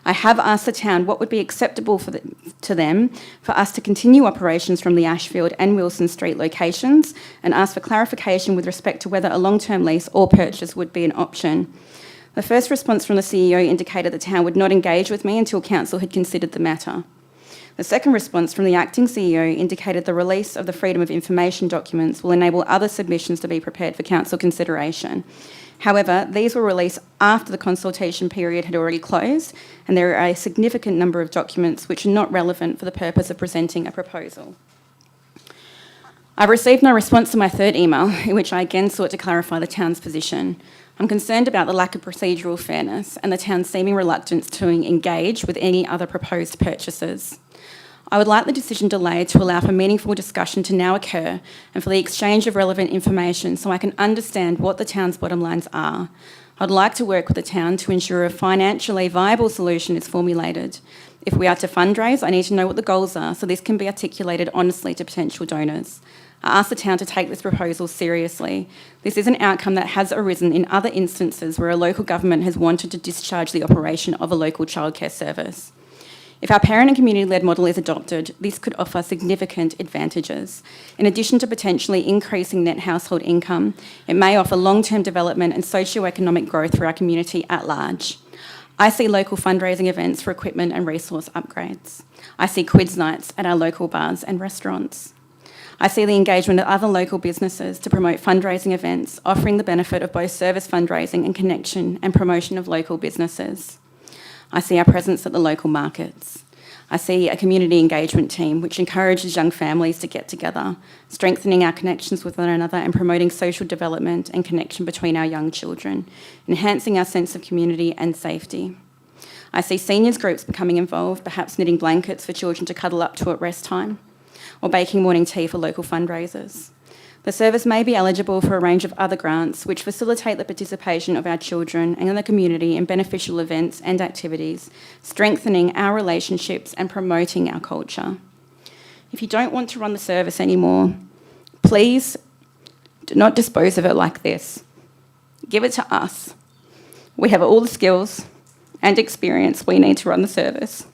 I have asked the town what would be acceptable to them for us to continue operations from the Ashfield and Wilson Street locations, and asked for clarification with respect to whether a long-term lease or purchase would be an option. The first response from the CEO indicated the town would not engage with me until council had considered the matter. The second response from the acting CEO indicated the release of the Freedom of Information documents will enable other submissions to be prepared for council consideration. However, these were released after the consultation period had already closed, and there are a significant number of documents which are not relevant for the purpose of presenting a proposal. I've received no response to my third email, in which I again sought to clarify the town's position. I'm concerned about the lack of procedural fairness and the town's seeming reluctance to engage with any other proposed purchases. I would like the decision delayed to allow for meaningful discussion to now occur and for the exchange of relevant information so I can understand what the town's bottom lines are. I'd like to work with the town to ensure a financially viable solution is formulated. If we are to fundraise, I need to know what the goals are so this can be articulated honestly to potential donors. I ask the town to take this proposal seriously. This is an outcome that has arisen in other instances where a local government has wanted to discharge the operation of a local childcare service. If our parent and community-led model is adopted, this could offer significant advantages. In addition to potentially increasing net household income, it may offer long-term development and socio-economic growth for our community at large. I see local fundraising events for equipment and resource upgrades. I see quiz nights at our local bars and restaurants. I see the engagement of other local businesses to promote fundraising events, offering the benefit of both service fundraising and connection and promotion of local businesses. I see our presence at the local markets. I see a community engagement team which encourages young families to get together, strengthening our connections with one another and promoting social development and connection between our young children, enhancing our sense of community and safety. I see seniors groups becoming involved, perhaps knitting blankets for children to cuddle up to at rest time, or baking morning tea for local fundraisers. The service may be eligible for a range of other grants which facilitate the participation of our children and the community in beneficial events and activities, strengthening our relationships and promoting our culture. If you don't want to run the service anymore, please do not dispose of it like this. Give it to us. We have all the skills and experience we need to run the service.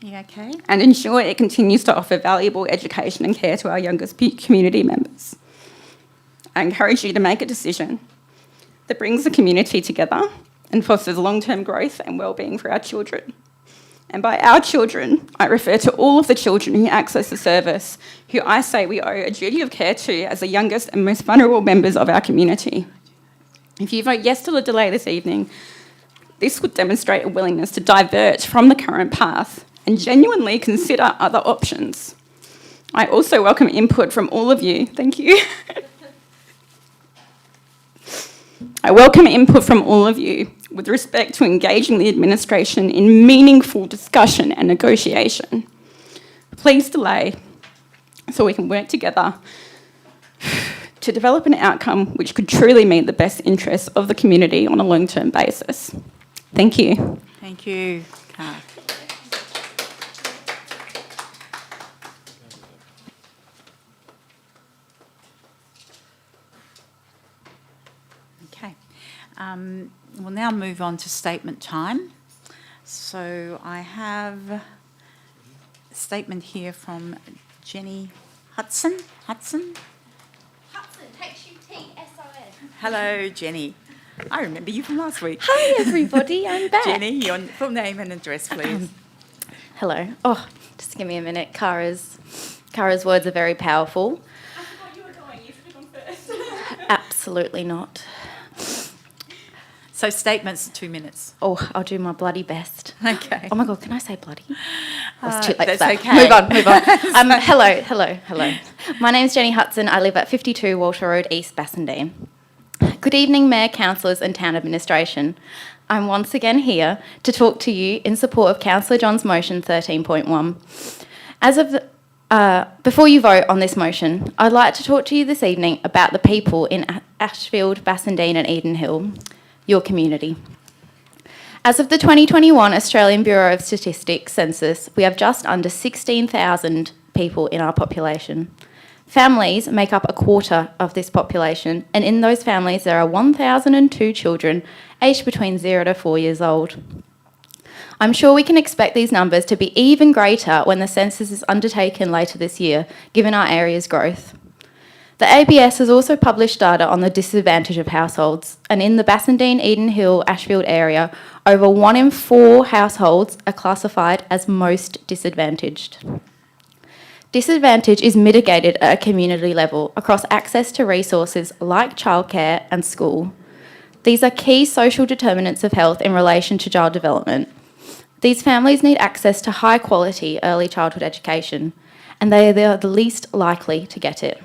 You okay? And ensure it continues to offer valuable education and care to our youngest community members. I encourage you to make a decision that brings the community together and fosters long-term growth and well-being for our children. And by our children, I refer to all of the children who access the service, who I say we owe a duty of care to as the youngest and most vulnerable members of our community. If you vote yes to the delay this evening, this would demonstrate a willingness to divert from the current path and genuinely consider other options. I also welcome input from all of you. Thank you. I welcome input from all of you with respect to engaging the administration in meaningful discussion and negotiation. Please delay so we can work together to develop an outcome which could truly meet the best interests of the community on a long-term basis. Thank you. Thank you, Kat. Okay. We'll now move on to statement time. So I have a statement here from Jenny Hudson. Hudson, H-U-T-S-O-N. Hello, Jenny. I remember you from last week. Hi, everybody. I'm back. Jenny, your full name and address, please. Hello. Oh, just give me a minute. Kara's words are very powerful. I forgot you were going. You should have gone first. Absolutely not. So statements, 2 minutes. Oh, I'll do my bloody best. Okay. Oh my God, can I say bloody? Oh, it's too late that's for that. okay. Move on. Hello. My name's Jenny Hudson. I live at 52 Walter Road, East Bassendean. Good evening, Mayor, Councillors and Town Administration. I'm once again here to talk to you in support of Councillor John's motion 13.1. Before you vote on this motion, I'd like to talk to you this evening about the people in Ashfield, Bassendean and Eden Hill, your community. As of the 2021 Australian Bureau of Statistics census, we have just under 16,000 people in our population. Families make up a quarter of this population, and in those families there are 1,002 children aged between 0 to 4 years old. I'm sure we can expect these numbers to be even greater when the census is undertaken later this year, given our area's growth. The ABS has also published data on the disadvantage of households, and in the Bassendean, Eden Hill, Ashfield area, over 1 in 4 households are classified as most disadvantaged. Disadvantage is mitigated at a community level across access to resources like childcare and school. These are key social determinants of health in relation to child development. These families need access to high quality early childhood education, and they are the least likely to get it.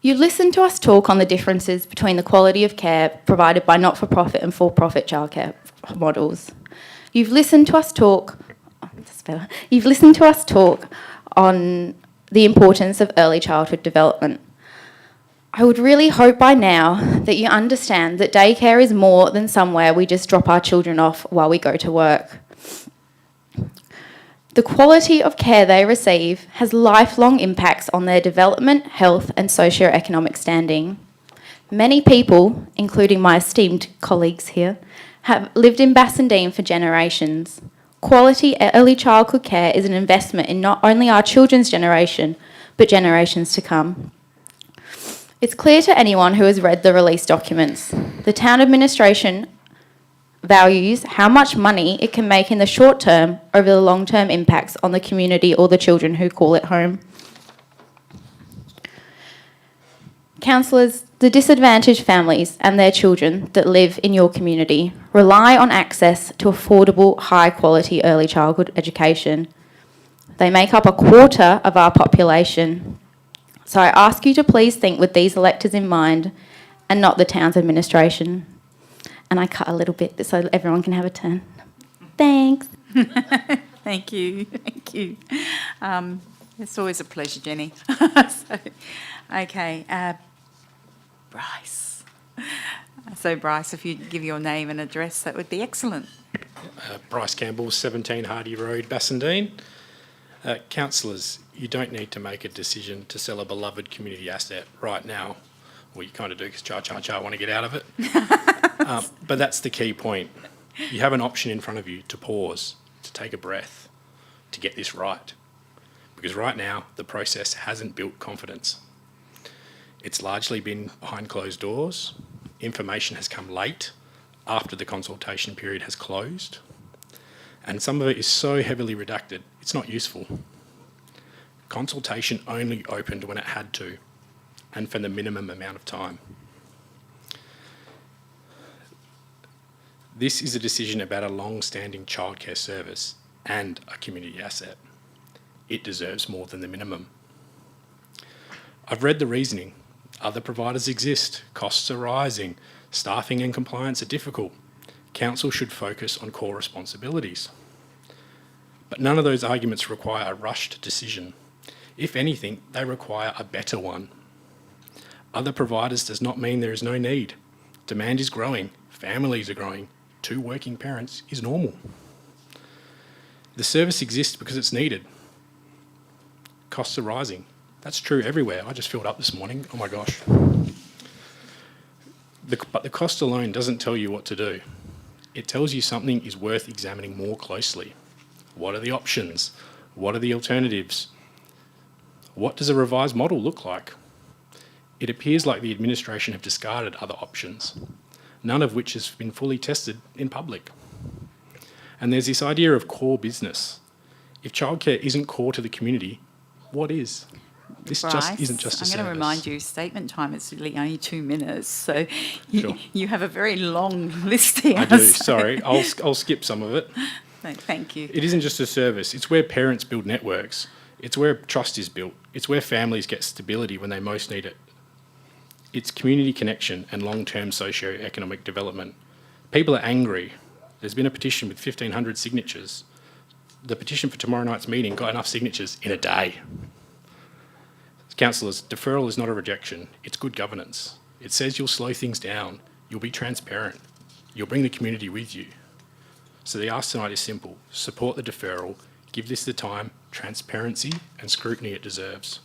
You listen to us talk on the differences between the quality of care provided by not-for-profit and for-profit childcare models. You've listened to us talk on the importance of early childhood development. I would really hope by now that you understand that daycare is more than somewhere we just drop our children off while we go to work. The quality of care they receive has lifelong impacts on their development, health, and socio-economic standing. Many people, including my esteemed colleagues here, have lived in Bassendean for generations. Quality early childhood care is an investment in not only our children's generation, but generations to come. It's clear to anyone who has read the release documents. The town administration values how much money it can make in the short term over the long-term impacts on the community or the children who call it home. Councillors, the disadvantaged families and their children that live in your community rely on access to affordable, high-quality early childhood education. They make up a quarter of our population. So I ask you to please think with these electors in mind and not the town's administration. And I cut a little bit so everyone can have a turn. Thanks. Thank you. Thank you. It's always a pleasure, Jenny. Okay, Bryce. So, Bryce, if you'd give your name and address, that would be excellent. Bryce Campbell, 17 Hardy Road, Bassendean. Councillors, you don't need to make a decision to sell a beloved community asset right now. Well, you kind of do because cha-cha-cha want to get out of it. But that's the key point. You have an option in front of you to pause, to take a breath, to get this right. Because right now, the process hasn't built confidence. It's largely been behind closed doors. Information has come late after the consultation period has closed. And some of it is so heavily redacted, it's not useful. Consultation only opened when it had to, and for the minimum amount of time. This is a decision about a long-standing childcare service and a community asset. It deserves more than the minimum. I've read the reasoning. Other providers exist, costs are rising, staffing and compliance are difficult. Council should focus on core responsibilities. But none of those arguments require a rushed decision. If anything, they require a better one. Other providers does not mean there is no need. Demand is growing, families are growing, 2 working parents is normal. The service exists because it's needed. Costs are rising. That's true everywhere. I just filled up this morning. Oh my gosh. But the cost alone doesn't tell you what to do. It tells you something is worth examining more closely. What are the options? What are the alternatives? What does a revised model look like? It appears like the administration have discarded other options, none of which has been fully tested in public. And there's this idea of core business. If childcare isn't core to the community, what is? This Bryce, just isn't just a service. I'm going to remind you, statement time is really only 2 minutes, so Sure. you have a very long list here. I do, so- sorry. I'll skip some of it. No, thank you. It isn't just a service. It's where parents build networks. It's where trust is built. It's where families get stability when they most need it. It's community connection and long-term socio-economic development. People are angry. There's been a petition with 1,500 signatures. The petition for tomorrow night's meeting got enough signatures in a day. Councillors, deferral is not a rejection. It's good governance. It says you'll slow things down. You'll be transparent. You'll bring the community with you. So the ask tonight is simple: support the deferral, give this the time, transparency and scrutiny it deserves.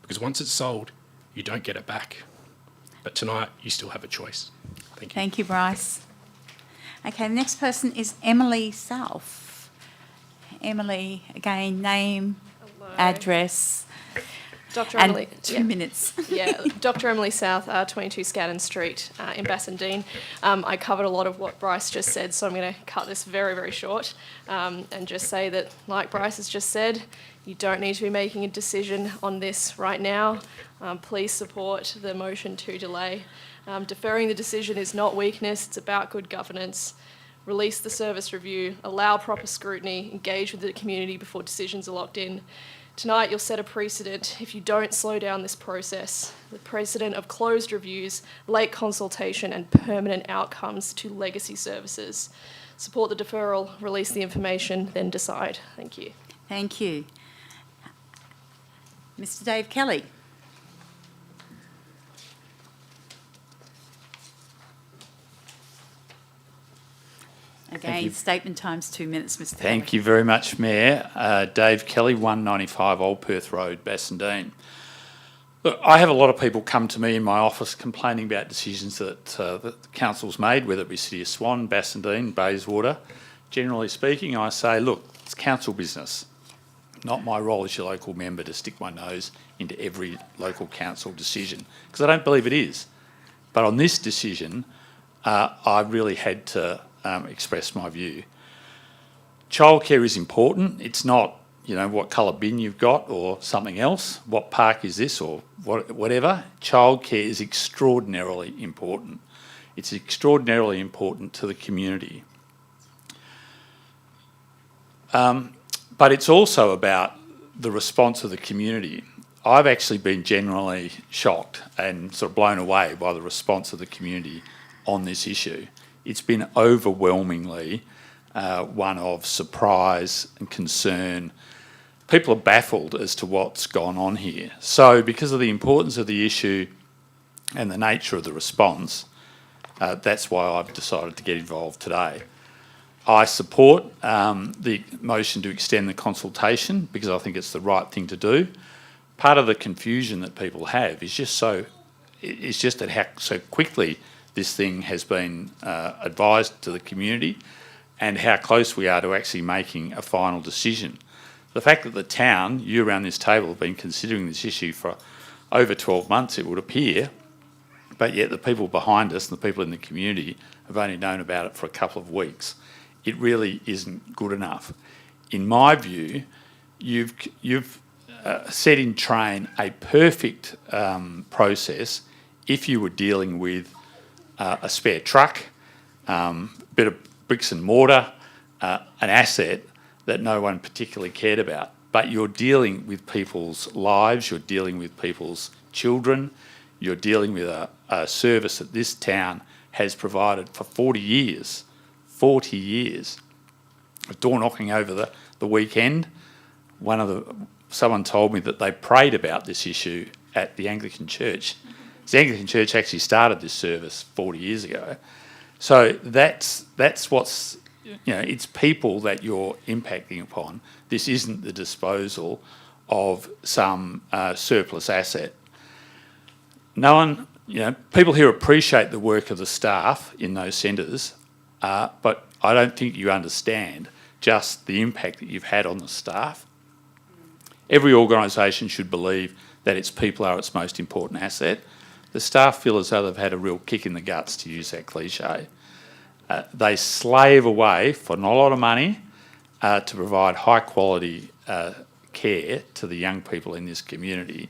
Because once it's sold, you don't get it back. But tonight, you still have a choice. Thank you. Thank you, Bryce. Okay, the next person is Emily South. Emily, again, name, address, Dr. and Emily, 2 minutes. yeah, Dr. Emily South, 22 Scadden Street in Bassendean. I covered a lot of what Bryce just said, so I'm going to cut this very, very short and just say that, like Bryce has just said, you don't need to be making a decision on this right now. Please support the motion to delay. Deferring the decision is not weakness, it's about good governance. Release the service review, allow proper scrutiny, engage with the community before decisions are locked in. Tonight, you'll set a precedent if you don't slow down this process. The precedent of closed reviews, late consultation, and permanent outcomes to legacy services. Support the deferral, release the information, then decide. Thank you. Thank you. Mr. Dave Kelly. Again, statement time's 2 minutes, Mr. Thank you very much, Mayor. Dave Kelly, 195 Old Perth Road, Bassendean. Look, I have a lot of people come to me in my office complaining about decisions that the council's made, whether it be City of Swan, Bassendean, Bayswater. Generally speaking, I say, look, it's council business. Not my role as your local member to stick my nose into every local council decision, because I don't believe it is. But on this decision, I really had to express my view. Childcare is important. It's not, you know, what colour bin you've got or something else. What park is this or whatever. Childcare is extraordinarily important. It's extraordinarily important to the community. But it's also about the response of the community. I've actually been genuinely shocked and sort of blown away by the response of the community on this issue. It's been overwhelmingly one of surprise and concern. People are baffled as to what's gone on here. So because of the importance of the issue and the nature of the response, that's why I've decided to get involved today. I support the motion to extend the consultation because I think it's the right thing to do. Part of the confusion that people have is just that how so quickly this thing has been advised to the community and how close we are to actually making a final decision. The fact that the town, you around this table, have been considering this issue for over 12 months, it would appear, but yet the people behind us and the people in the community have only known about it for a couple of weeks. It really isn't good enough. In my view, you've set in train a perfect process if you were dealing with a spare truck, bit of bricks and mortar, an asset that no one particularly cared about. But you're dealing with people's lives, you're dealing with people's children, you're dealing with a service that this town has provided for 40 years. 40 years. Door knocking over the weekend, someone told me that they prayed about this issue at the Anglican Church. The Anglican Church actually started this service 40 years ago. So that's what's, you know, it's people that you're impacting upon. This isn't the disposal of some surplus asset. No one, you know, people here appreciate the work of the staff in those centres, but I don't think you understand just the impact that you've had on the staff. Every organisation should believe that its people are its most important asset. The staff feel as though they've had a real kick in the guts, to use that cliche. They slave away for not a lot of money to provide high quality care to the young people in this community.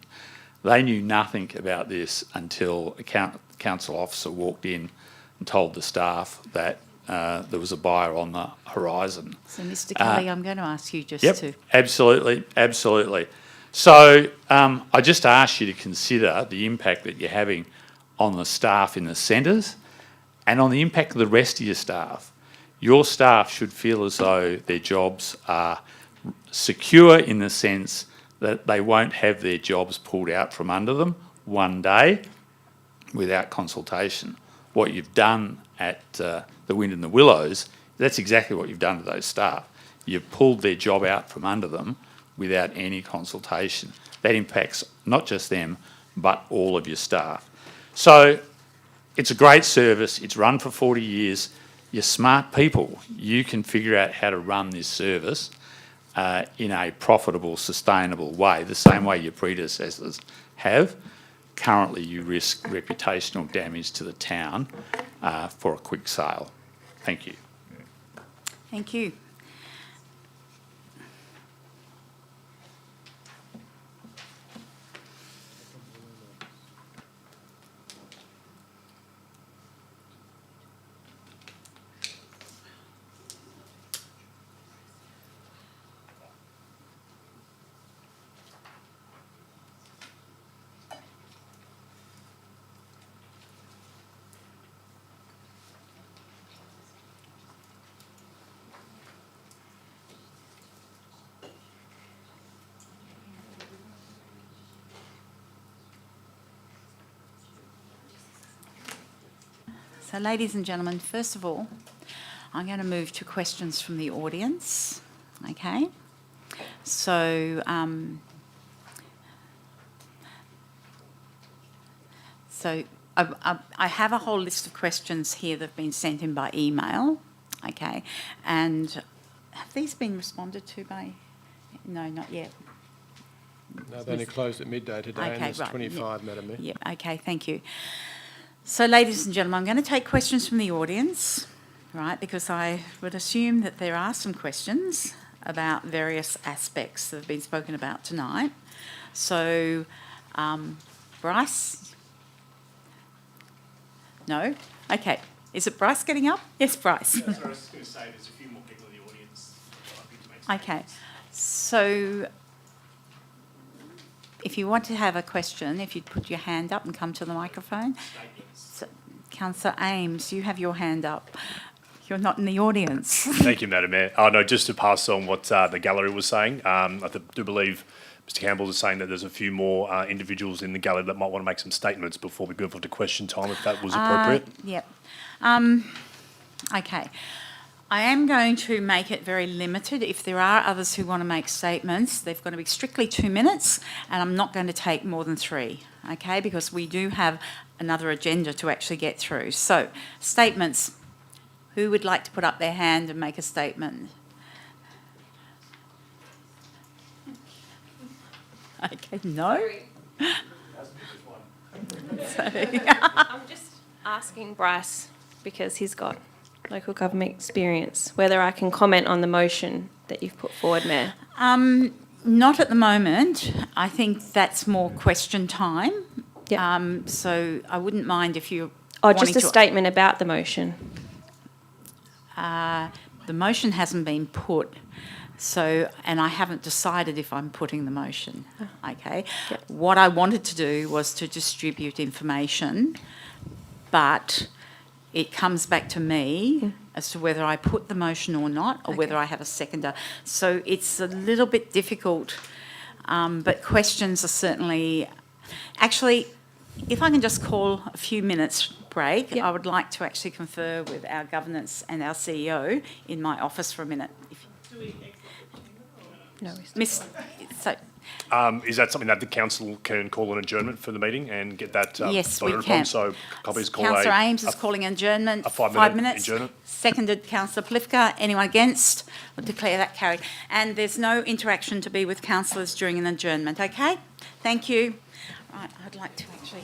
They knew nothing about this until a council officer walked in and told the staff that there was a buyer on the horizon. So, Mr. Kelly, I'm going to ask you just Yep, to... absolutely. So I just ask you to consider the impact that you're having on the staff in the centres and on the impact of the rest of your staff. Your staff should feel as though their jobs are secure in the sense that they won't have their jobs pulled out from under them one day without consultation. What you've done at the Wind and the Willows That's exactly what you've done to those staff. You've pulled their job out from under them without any consultation. That impacts not just them, but all of your staff. So it's a great service. It's run for 40 years. You're smart people. You can figure out how to run this service in a profitable, sustainable way, the same way your predecessors have. Currently, you risk reputational damage to the town for a quick sale. Thank you. Thank you. So, ladies and gentlemen, first of all, I'm going to move to questions from the audience. Okay. So, I have a whole list of questions here that have been sent in by email. Okay, and have these been responded to by? No, not yet. No, they only closed at midday today, Okay, and there's right. 25, Madam Mayor. Yeah, okay, thank you. So, ladies and gentlemen, I'm going to take questions from the audience, right, because I would assume that there are some questions about various aspects that have been spoken about tonight. So, Bryce? No? Okay. Is it Bryce getting up? Yes, Bryce. That's what I was going to say. There's a few more people in the audience that I'd like to make statements. Okay. So, if you want to have a question, if you'd put your hand up and come to the microphone. So, Councillor Ames, you have your hand up. You're not in the audience. Thank you, Madam Mayor. Oh, no, just to pass on what the gallery was saying, I do believe Mr Campbell is saying that there's a few more individuals in the gallery that might want to make some statements before we move on to question time, if that was appropriate. Yep. Okay. I am going to make it very limited. If there are others who want to make statements, they've got to be strictly 2 minutes, and I'm not going to take more than 3, okay, because we do have another agenda to actually get through. So, statements. Who would like to put up their hand and make a statement? Okay, no? I'm just asking Bryce, because he's got local government experience, whether I can comment on the motion that you've put forward, Mayor. Not at the moment. I think that's more question time. Yep. So I wouldn't mind if you. Oh, just a statement about the motion. The motion hasn't been put, so, and I haven't decided if I'm putting the motion. Okay. Yep. What I wanted to do was to distribute information, but it comes back to me as to whether I put the motion or not, or whether I have a seconder. So it's a little bit difficult, but questions are certainly... Actually, if I can just call a few minutes break, Yep. I would like to actually confer with our governance and our CEO in my office for a minute. No. Miss, so, Is that something that the council can call an adjournment for the meeting and get that yes, we voted can. upon? So copies call Councillor Ames is calling adjournment. a 5 minutes. Adjournment. Seconded, Councillor Plifka. Anyone against? I'll declare that carried. And there's no interaction to be with councillors during an adjournment, okay? Thank you. Right, I'd like to actually...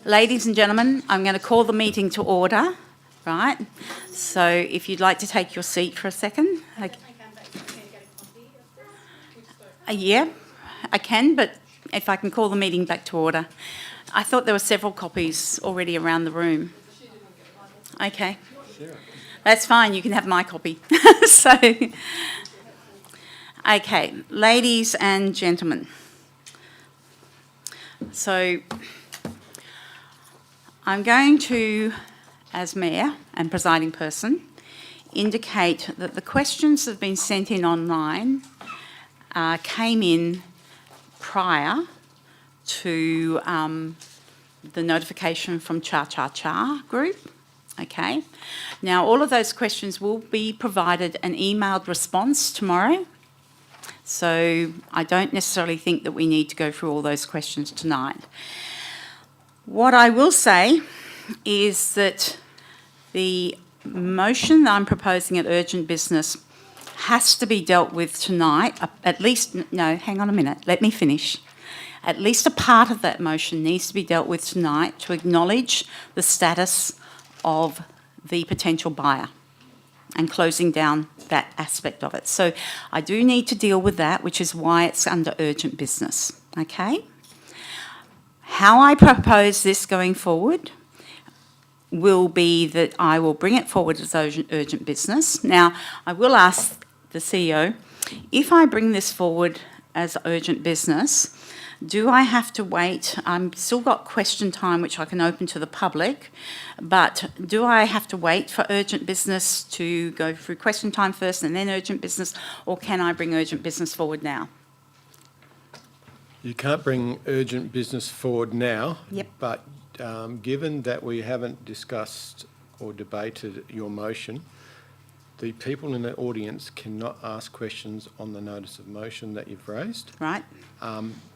Ladies and gentlemen, I'm going to call the meeting to order, right? So if you'd like to take your seat for a second. Yeah, I can, but if I can call the meeting back to order. I thought there were several copies already around the room. Okay. That's fine, you can have my copy. Okay, ladies and gentlemen. So I'm going to, as Mayor and presiding person, indicate that the questions that have been sent in online came in prior to the notification from Cha Cha Cha Group. Okay. Now, all of those questions will be provided an emailed response tomorrow. So I don't necessarily think that we need to go through all those questions tonight. What I will say is that the motion that I'm proposing at urgent business has to be dealt with tonight, at least, no, hang on a minute, let me finish. At least a part of that motion needs to be dealt with tonight to acknowledge the status of the potential buyer and closing down that aspect of it. So I do need to deal with that, which is why it's under urgent business, okay? How I propose this going forward will be that I will bring it forward as urgent business. Now, I will ask the CEO, if I bring this forward as urgent business, do I have to wait? I've still got question time, which I can open to the public, but do I have to wait for urgent business to go through question time first and then urgent business, or can I bring urgent business forward now? You can't bring urgent business forward now. Yep. But given that we haven't discussed or debated your motion, the people in the audience cannot ask questions on the notice of motion that you've raised. Right.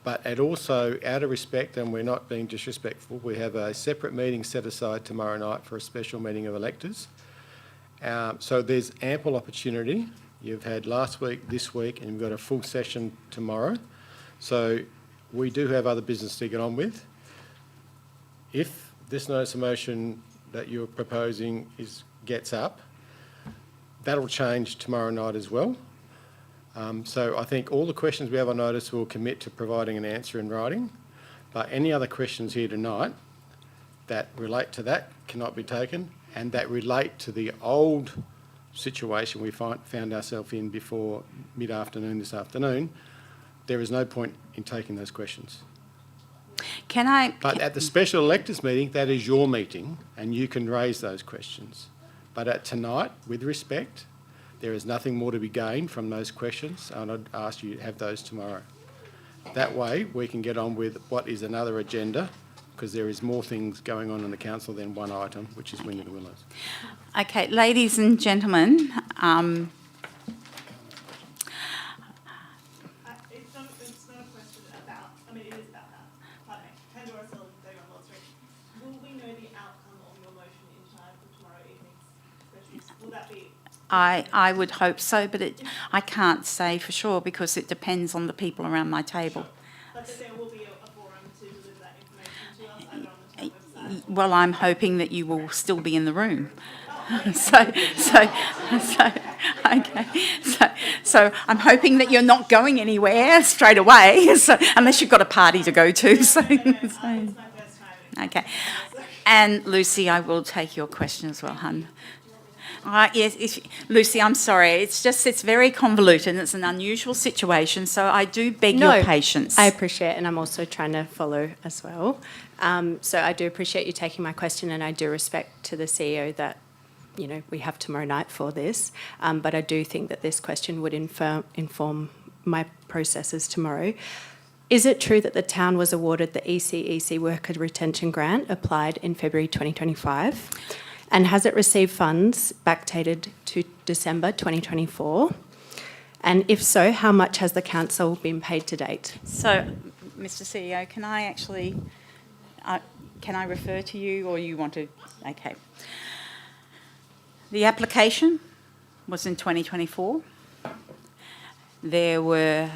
But also, out of respect, and we're not being disrespectful, we have a separate meeting set aside tomorrow night for a special meeting of electors. So there's ample opportunity. You've had last week, this week, and you've got a full session tomorrow. So we do have other business to get on with. If this notice of motion that you're proposing gets up, that'll change tomorrow night as well. So I think all the questions we have on notice will commit to providing an answer in writing, but any other questions here tonight that relate to that cannot be taken, and that relate to the old situation we found ourselves in before mid-afternoon this afternoon. There is no point in taking those questions. But at the special electors meeting, that is your meeting, and you can raise those questions. But at tonight, with respect, there is nothing more to be gained from those questions, and I'd ask you to have those tomorrow. That way, we can get on with what is another agenda, because there is more things going on in the council than one item, which is Winnie the Willows. Okay, ladies and gentlemen, It's not a question about, I mean, it is about that. Pardon me. Pandora Sullivan, 31 Lord Street. Will we know the outcome of your motion in time for tomorrow evening's specials? Will that be... I would hope so, but I can't say for sure because it depends on the people around my table. But that there will be a forum to deliver that information to us over on the town website? Well, I'm hoping that you will still be in the room. So I'm hoping that you're not going anywhere straight away, so, unless you've got a party to go to. Okay. And Lucy, I will take your question as well, hun. Yes, Lucy, I'm sorry. It's very convoluted. It's an unusual situation, so I do beg your patience. I appreciate it, and I'm also trying to follow as well. So I do appreciate you taking my question, and I do respect to the CEO that, you know, we have tomorrow night for this. But I do think that this question would inform my processes tomorrow. Is it true that the town was awarded the ECEC Worker Retention Grant applied in February 2025? And has it received funds backdated to December 2024? And if so, how much has the council been paid to date? So, Mr. CEO, can I actually, can I refer to you, or you want to? Okay. The application was in 2024. There was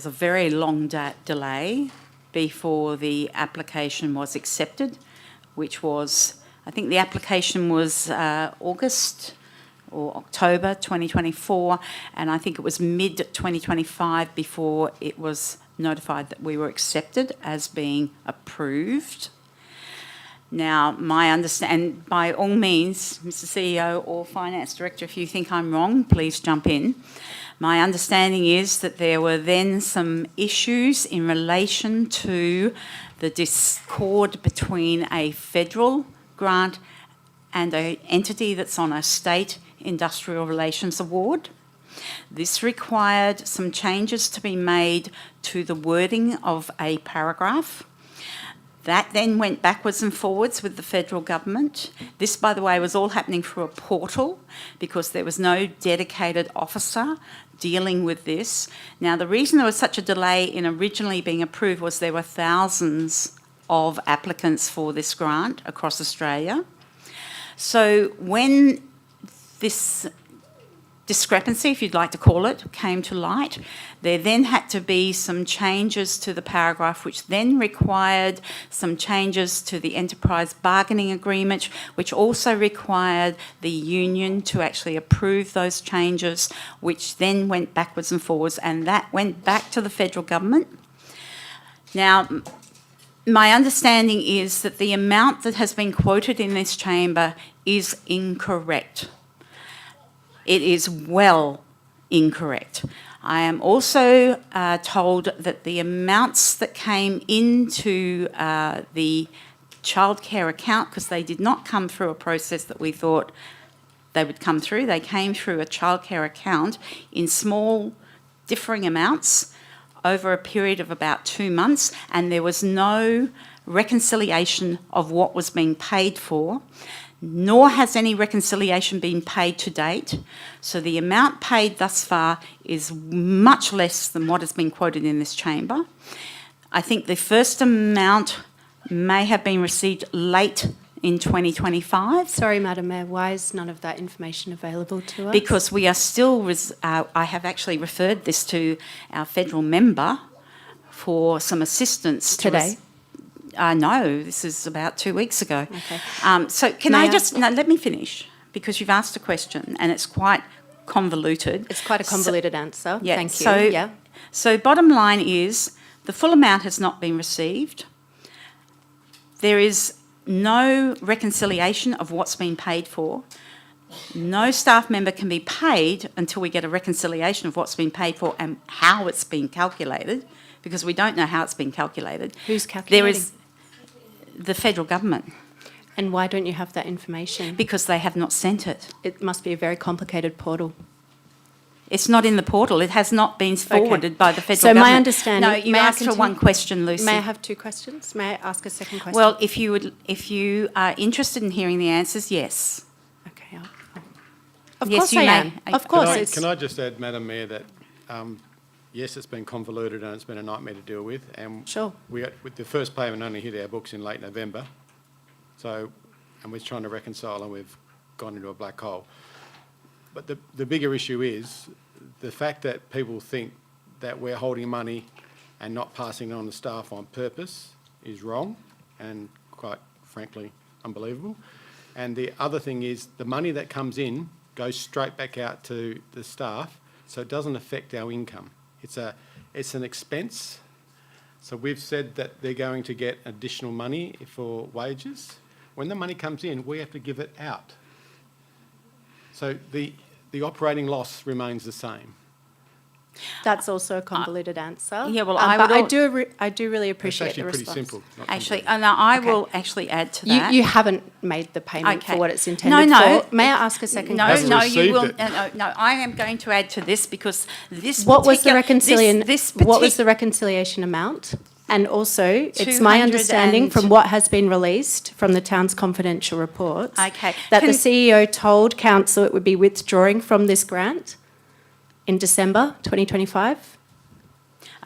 a very long delay before the application was accepted, which was, I think the application was August or October 2024, and I think it was mid-2025 before it was notified that we were accepted as being approved. Now, my understand, by all means, Mr. CEO or Finance Director, if you think I'm wrong, please jump in. My understanding is that there were then some issues in relation to the discord between a federal grant and an entity that's on a state industrial relations award. This required some changes to be made to the wording of a paragraph. That then went backwards and forwards with the federal government. This, by the way, was all happening through a portal because there was no dedicated officer dealing with this. Now, the reason there was such a delay in originally being approved was there were thousands of applicants for this grant across Australia. So when this discrepancy, if you'd like to call it, came to light, there then had to be some changes to the paragraph, which then required some changes to the enterprise bargaining agreement, which also required the union to actually approve those changes, which then went backwards and forwards, and that went back to the federal government. Now, my understanding is that the amount that has been quoted in this chamber is incorrect. It is well incorrect. I am also told that the amounts that came into the childcare account, because they did not come through a process that we thought they would come through, they came through a childcare account in small differing amounts over a period of about 2 months, and there was no reconciliation of what was being paid for, nor has any reconciliation been paid to date. So the amount paid thus far is much less than what has been quoted in this chamber. I think the first amount may have been received late in 2025. Sorry, Madam Mayor, why is none of that information available to us? Because we are still, I have actually referred this to our federal member for some assistance. Today? No, this is about 2 weeks ago. Okay. So can I just, no, let me finish, because you've asked a question and it's quite convoluted. It's quite a convoluted answer. Yeah, Thank you. So bottom line is the full amount has not been received. There is no reconciliation of what's been paid for. No staff member can be paid until we get a reconciliation of what's been paid for and how it's been calculated, because we don't know how it's been calculated. Who's calculating? There is the federal government. And why don't you have that information? Because they have not sent it. It must be a very complicated portal. It's not in the portal. It has not been forwarded by the federal so government. My understanding... No, you asked for one question, Lucy. May I have 2 questions? May I ask a second question? Well, if you are interested in hearing the answers, yes. Okay. Of Yes, course you I may. am. Of course. Can I just add, Madam Mayor, that yes, it's been convoluted and it's been a nightmare to deal with. And Sure. with the first payment only hit our books in late November. So, and we're trying to reconcile and we've gone into a black hole. But the bigger issue is the fact that people think that we're holding money and not passing it on to staff on purpose is wrong and quite frankly unbelievable. And the other thing is the money that comes in goes straight back out to the staff, so it doesn't affect our income. It's an expense. So we've said that they're going to get additional money for wages. When the money comes in, we have to give it out. So the operating loss remains the same. That's also a convoluted answer. Yeah, well, but I do really appreciate the response. It's actually pretty simple. Actually, and I will actually add to that. You haven't made the payment Okay. for what it's intended for. May I ask a second question? No, you will. No, I am going to add to this because this. What was the What What was the reconciliation amount? And also, it's my understanding from what has been released from the town's confidential reports that the CEO told council it would be withdrawing from this grant in December 2025.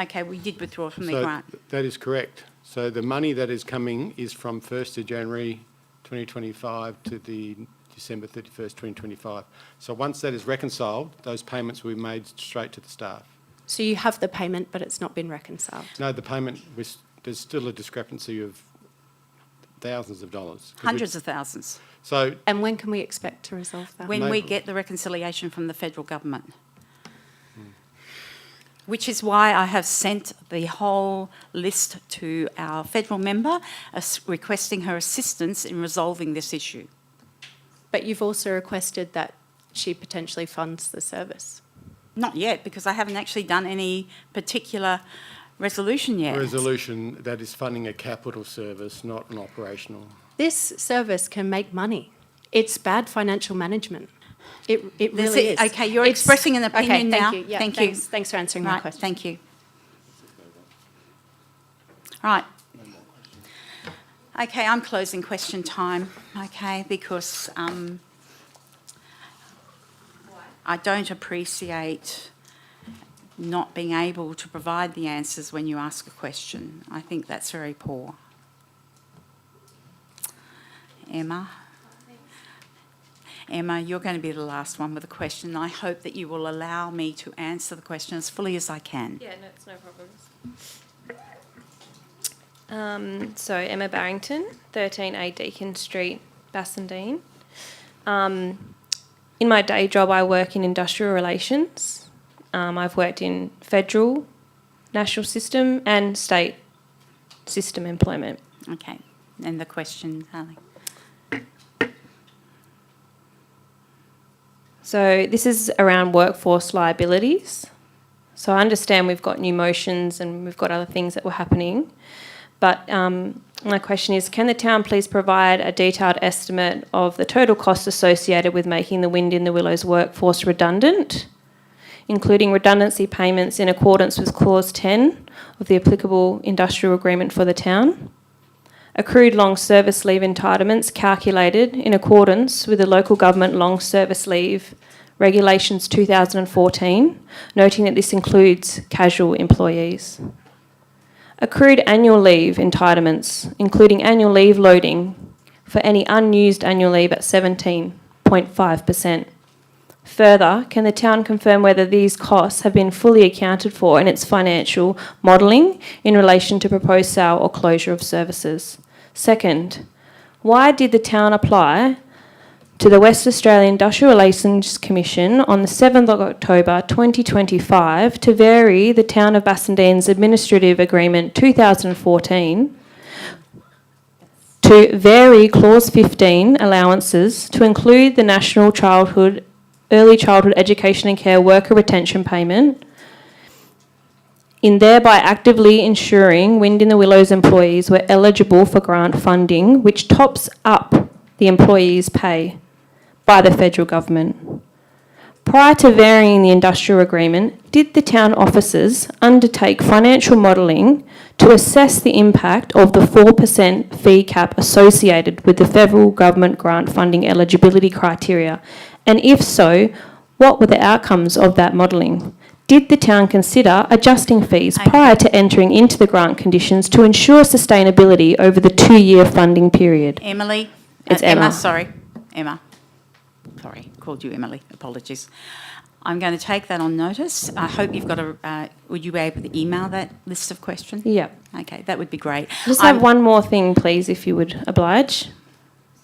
Okay, we did withdraw from the grant. That is correct. So the money that is coming is from 1st of January 2025 to the December 31st, 2025. So once that is reconciled, those payments will be made straight to the staff. So you have the payment, but it's not been reconciled. No, the payment there's still a discrepancy of thousands of dollars. Hundreds of thousands. So, And when can we expect to resolve that? When No. we get the reconciliation from the federal government. Which is why I have sent the whole list to our federal member, requesting her assistance in resolving this issue. But you've also requested that she potentially funds the service. Not yet, because I haven't actually done any particular resolution yet. resolution that is funding a capital service, not an operational. This service can make money. It's bad financial management. It This really is. Okay, you're It's- expressing an opinion okay, now. Thank you. Yeah, Thank thanks, you. Thanks for answering my Right, question. thank you. Right. Okay, I'm closing question time, okay, because I don't appreciate not being able to provide the answers when you ask a question. I think that's very poor. Emma? Emma, you're going to be the last one with a question. I hope that you will allow me to answer the question as fully as I can. Yeah, no, it's no problems. So Emma Barrington, 13A Deakin Street, Bassendean. In my day job, I work in industrial relations. I've worked in federal, national system and state system employment. Okay, and the question, Harley? So this is around workforce liabilities. So I understand we've got new motions and we've got other things that were happening. But my question is, can the town please provide a detailed estimate of the total costs associated with making the Wind in the Willows workforce redundant, including redundancy payments in accordance with Clause 10 of the applicable industrial agreement for the town? Accrued long service leave entitlements calculated in accordance with the Local Government Long Service Leave Regulations 2014, noting that this includes casual employees. Accrued annual leave entitlements, including annual leave loading for any unused annual leave at 17.5%. Further, can the town confirm whether these costs have been fully accounted for in its financial modelling in relation to proposed sale or closure of services? Second, why did the town apply to the West Australian Industrial Relations Commission on the 7th of October 2025 to vary the Town of Bassendean's Administrative Agreement 2014 to vary Clause 15 allowances to include the National Early Childhood Education and Care Worker Retention Payment, in thereby actively ensuring Wind in the Willows employees were eligible for grant funding, which tops up the employees' pay by the federal government. Prior to varying the industrial agreement, did the town officers undertake financial modelling to assess the impact of the 4% fee cap associated with the federal government grant funding eligibility criteria? And if so, what were the outcomes of that modelling? Did the town consider adjusting fees prior to entering into the grant conditions to ensure sustainability over the 2-year funding period? Emily? It's Emma. Sorry, Emma. Sorry, called you Emily. Apologies. I'm going to take that on notice. I hope you've got would you be able to email that list of questions? Yeah. Okay, that would be great. Just have one more thing, please, if you would oblige.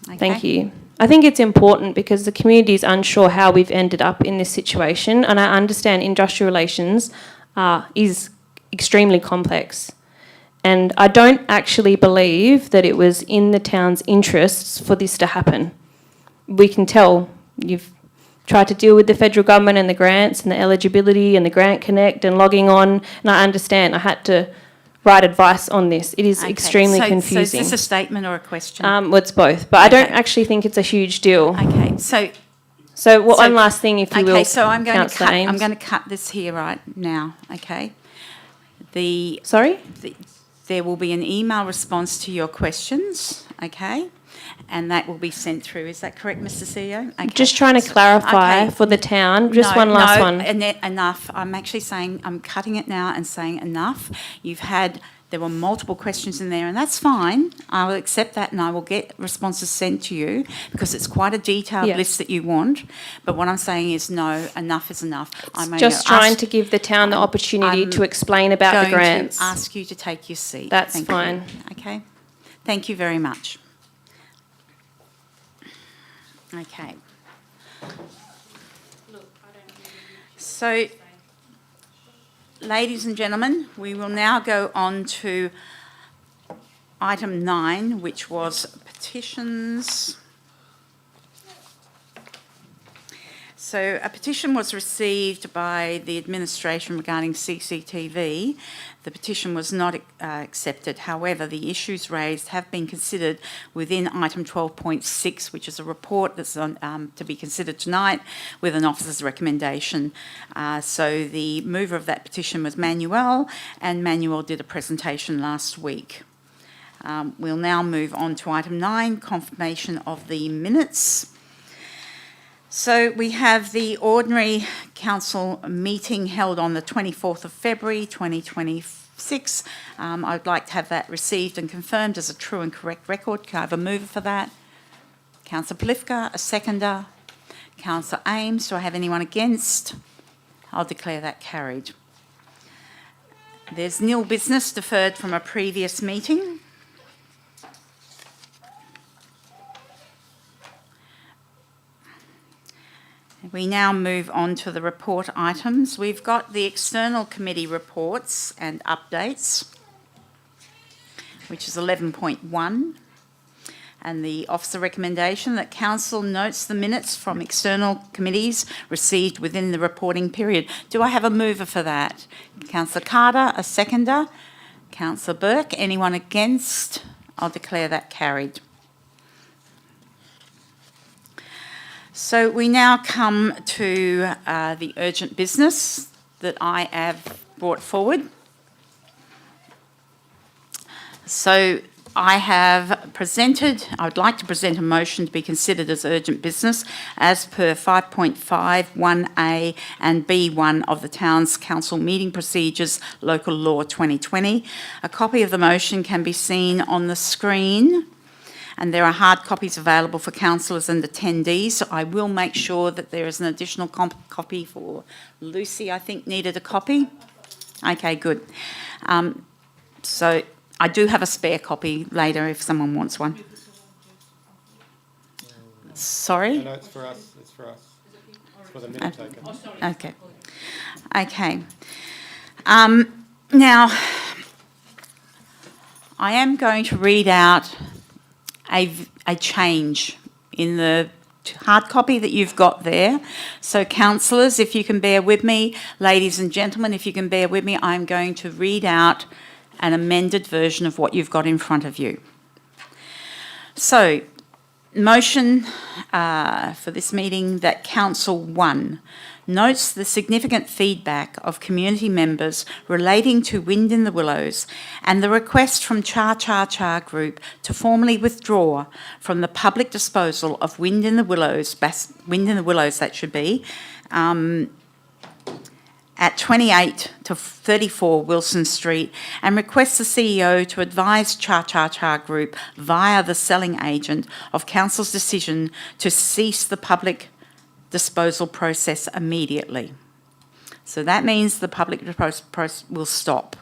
Okay. Thank you. I think it's important because the community is unsure how we've ended up in this situation, and I understand industrial relations is extremely complex. And I don't actually believe that it was in the town's interests for this to happen. We can tell you've tried to deal with the federal government and the grants and the eligibility and the Grant Connect and logging on, and I understand I had to write advice on this. It is extremely confusing. So is this a statement or a question? Well, it's both, but I don't actually think it's a huge deal. Okay, one last thing, if you will, Okay, so I'm going Councillor to cut this here right now, okay? Sorry? There will be an email response to your questions, okay? And that will be sent through. Is that correct, Mr. CEO? Okay. Just trying to clarify for the town. Just one last one. Enough. I'm actually saying I'm cutting it now and saying enough. There were multiple questions in there, and that's fine. I will accept that, and I will get responses sent to you because it's quite a detailed Yeah. list that you want. But what I'm saying is, no, enough is enough. I'm Just trying to give the town the opportunity to explain about the grants. Going to ask you to take your seat. That's Thank fine. you. Okay. Thank you very much. Okay. So, ladies and gentlemen, we will now go on to item 9, which was petitions. So a petition was received by the administration regarding CCTV. The petition was not accepted. However, the issues raised have been considered within item 12.6, which is a report that's to be considered tonight with an officer's recommendation. So the mover of that petition was Manuel, and Manuel did a presentation last week. We'll now move on to item 9, confirmation of the minutes. So we have the ordinary council meeting held on the 24th of February 2026. I'd like to have that received and confirmed as a true and correct record. Can I have a mover for that? Councillor Polifka, a seconder. Councillor Ames, do I have anyone against? I'll declare that carried. There's nil business deferred from a previous meeting. We now move on to the report items. We've got the external committee reports and updates, which is 11.1, and the officer recommendation that council notes the minutes from external committees received within the reporting period. Do I have a mover for that? Councillor Carter, a seconder. Councillor Burke, anyone against? I'll declare that carried. So we now come to the urgent business that I have brought forward. So I would like to present a motion to be considered as urgent business as per 5.5, 1A and B1 of the Town's Council Meeting Procedures, Local Law 2020. A copy of the motion can be seen on the screen, and there are hard copies available for councillors and attendees. So I will make sure that there is an additional copy for Lucy, I think, needed a copy. Okay, good. So I do have a spare copy later if someone wants one. Sorry? No, it's for us. It's for us. It's for the minute taken. Okay. Okay. Now, I am going to read out a change in the hard copy that you've got there. So councillors, if you can bear with me, ladies and gentlemen, if you can bear with me, I'm going to read out an amended version of what you've got in front of you. So, motion for this meeting that Council 1 notes the significant feedback of community members relating to Wind in the Willows and the request from Cha Cha Cha Group to formally withdraw from the public disposal of Wind in the Willows, that should be, at 28 to 34 Wilson Street, and requests the CEO to advise Cha Cha Cha Group via the selling agent of Council's decision to cease the public disposal process immediately. So that means the public process will stop.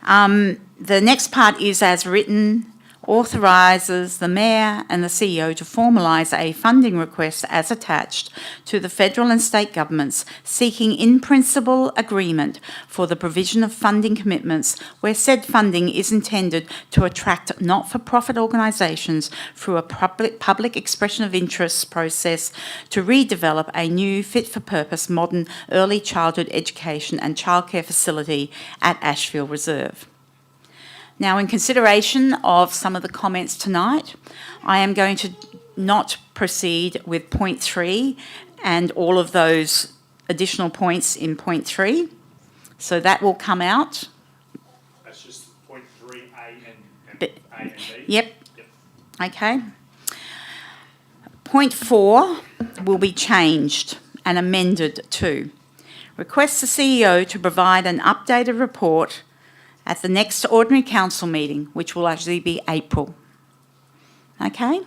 The next part is as written, authorises the Mayor and the CEO to formalise a funding request as attached to the federal and state governments seeking in principle agreement for the provision of funding commitments where said funding is intended to attract not-for-profit organisations through a public expression of interest process to redevelop a new fit-for-purpose modern early childhood education and childcare facility at Ashfield Reserve. Now, in consideration of some of the comments tonight, I am going to not proceed with point 3 and all of those additional points in point 3. So that will come out. That's just point 3A and B. Yep. Okay. Point 4 will be changed and amended to request the CEO to provide an updated report at the next ordinary council meeting, which will actually be April. Okay?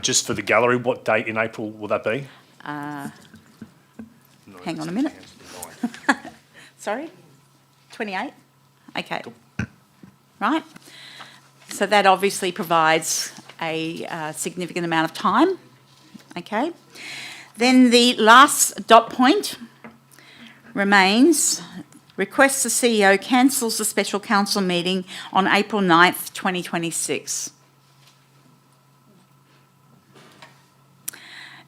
Just for the gallery, what date in April will that be? Hang on a minute. Sorry? 28? Okay. Right. So that obviously provides a significant amount of time. Okay. Then the last dot point remains requests the CEO cancels the special council meeting on April 9th, 2026.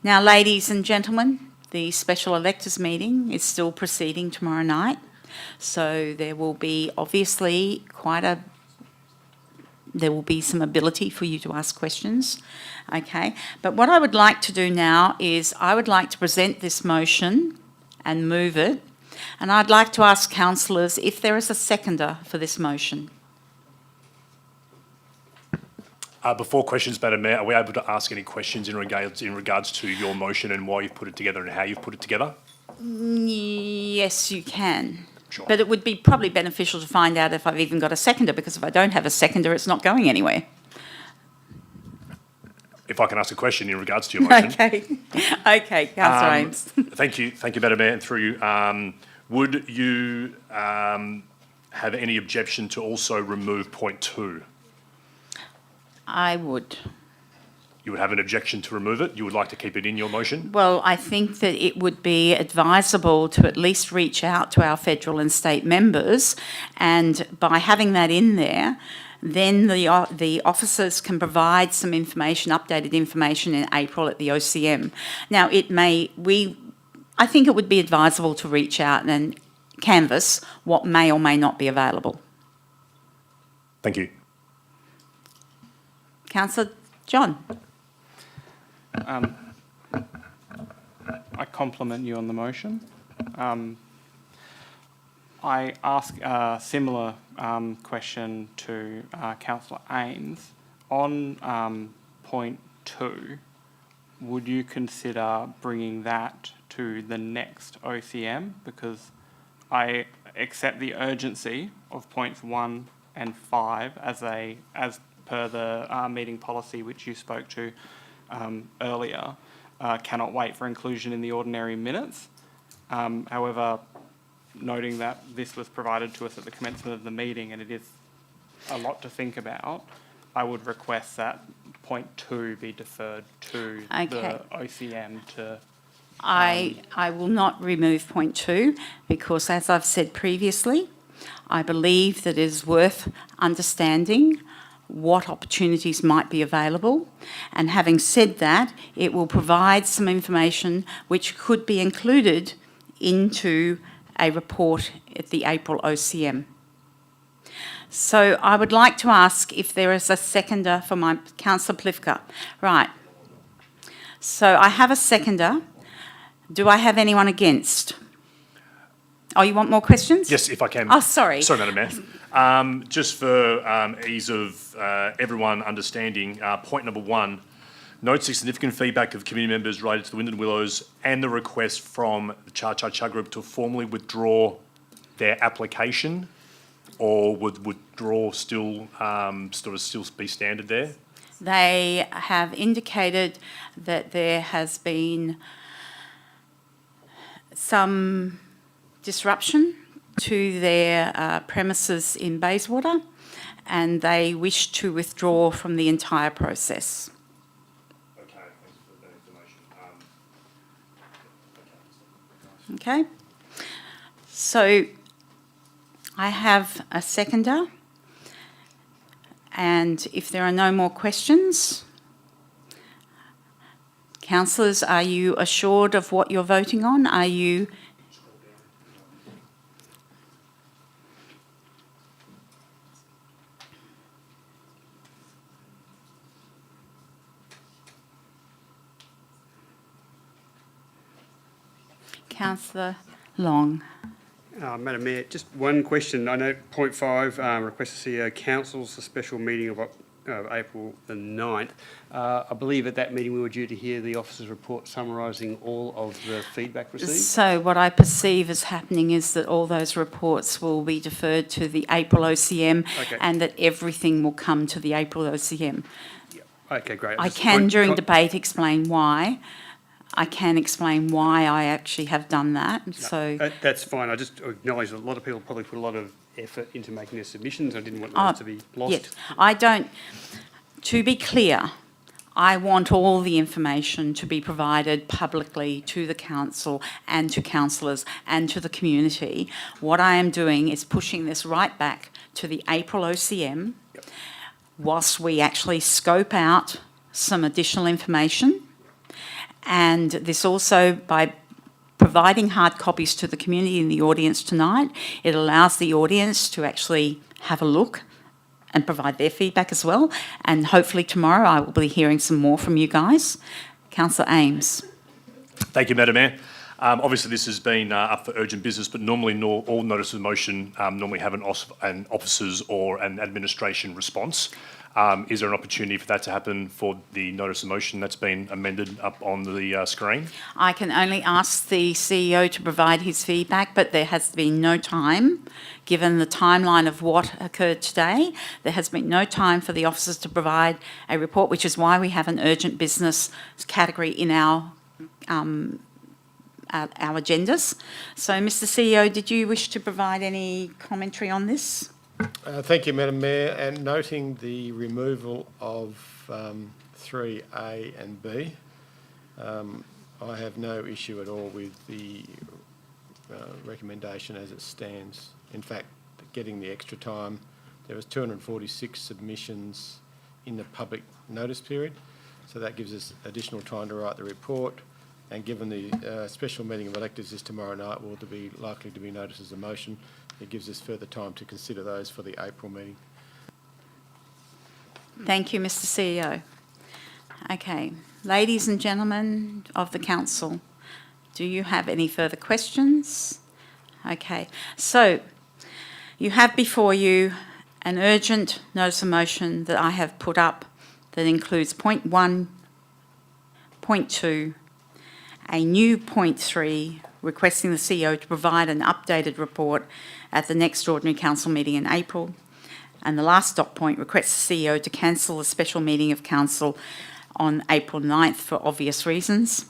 Now, ladies and gentlemen, the special electors meeting is still proceeding tomorrow night. So there will be obviously there will be some ability for you to ask questions, okay? But what I would like to do now is I would like to present this motion and move it, and I'd like to ask councillors if there is a seconder for this motion. Before questions, Madam Mayor, are we able to ask any questions in regards to your motion and why you've put it together and how you've put it together? Yes, you can. Sure. But it would be probably beneficial to find out if I've even got a seconder, because if I don't have a seconder, it's not going anywhere. If I can ask a question in regards to your motion. Okay, Councillor Ames. Thank you, Madam Mayor, and through you. Would you have any objection to also remove point 2? I would. You would have an objection to remove it? You would like to keep it in your motion? Well, I think that it would be advisable to at least reach out to our federal and state members, and by having that in there, then the officers can provide some information, updated information in April at the OCM. Now, I think it would be advisable to reach out and canvass what may or may not be available. Thank you. Councillor John. I compliment you on the motion. I ask a similar question to Councillor Ames. On point 2, would you consider bringing that to the next OCM? Because I accept the urgency of points 1 and 5 as per the meeting policy which you spoke to earlier, cannot wait for inclusion in the ordinary minutes. However, noting that this was provided to us at the commencement of the meeting and it is a lot to think about, I would request that point 2 be deferred to the OCM to... I will not remove point 2 because, as I've said previously, I believe that it is worth understanding what opportunities might be available, and having said that, it will provide some information which could be included into a report at the April OCM. So I would like to ask if there is a seconder for my Councillor Plivka. Right. So I have a seconder. Do I have anyone against? Oh, you want more questions? Yes, if I can. Oh, sorry. Sorry, Madam Mayor. Just for ease of everyone understanding, point number 1, notes the significant feedback of committee members related to the Wind and Willows and the request from the Cha-Cha-Cha Group to formally withdraw their application, or would withdraw still be standard there? They have indicated that there has been some disruption to their premises in Bayswater, and they wish to withdraw from the entire process. Okay, thanks for that information. Okay. So I have a seconder, and if there are no more questions, councillors, are you assured of what you're voting on? Are you... Councillor Long. Madam Mayor, just one question. I know point 5 requests the CEO cancels the special meeting of April the 9th. I believe at that meeting we were due to hear the officer's report summarising all of the feedback received. So what I perceive as happening is that all those reports will be deferred to the April OCM, Okay. and that everything will come to the April OCM. Okay, great. I can, during debate, explain why. I can explain why I actually have done that. So That's fine. I just acknowledge that a lot of people probably put a lot of effort into making their submissions. I didn't want those to be lost. Yes, I don't. To be clear, I want all the information to be provided publicly to the council and to councillors and to the community. What I am doing is pushing this right back to the April OCM whilst we actually scope out some additional information. And this also, by providing hard copies to the community in the audience tonight, it allows the audience to actually have a look and provide their feedback as well. And hopefully tomorrow I will be hearing some more from you guys. Councillor Ames. Thank you, Madam Mayor. Obviously, this has been up for urgent business, but normally all notice of motion normally have an officer's or an administration response. Is there an opportunity for that to happen for the notice of motion that's been amended up on the screen? I can only ask the CEO to provide his feedback, but there has been no time, given the timeline of what occurred today, there has been no time for the officers to provide a report, which is why we have an urgent business category in our agendas. So, Mr. CEO, did you wish to provide any commentary on this? Thank you, Madam Mayor. And noting the removal of 3A and B, I have no issue at all with the recommendation as it stands. In fact, getting the extra time, there was 246 submissions in the public notice period, so that gives us additional time to write the report. And given the special meeting of electors is tomorrow night, will there be likely to be notice as a motion? It gives us further time to consider those for the April meeting. Thank you, Mr. CEO. Okay, ladies and gentlemen of the council, do you have any further questions? Okay, so you have before you an urgent notice of motion that I have put up that includes point 1, point 2, a new point 3, requesting the CEO to provide an updated report at the next ordinary council meeting in April. And the last dot point requests the CEO to cancel the special meeting of council on April 9th for obvious reasons.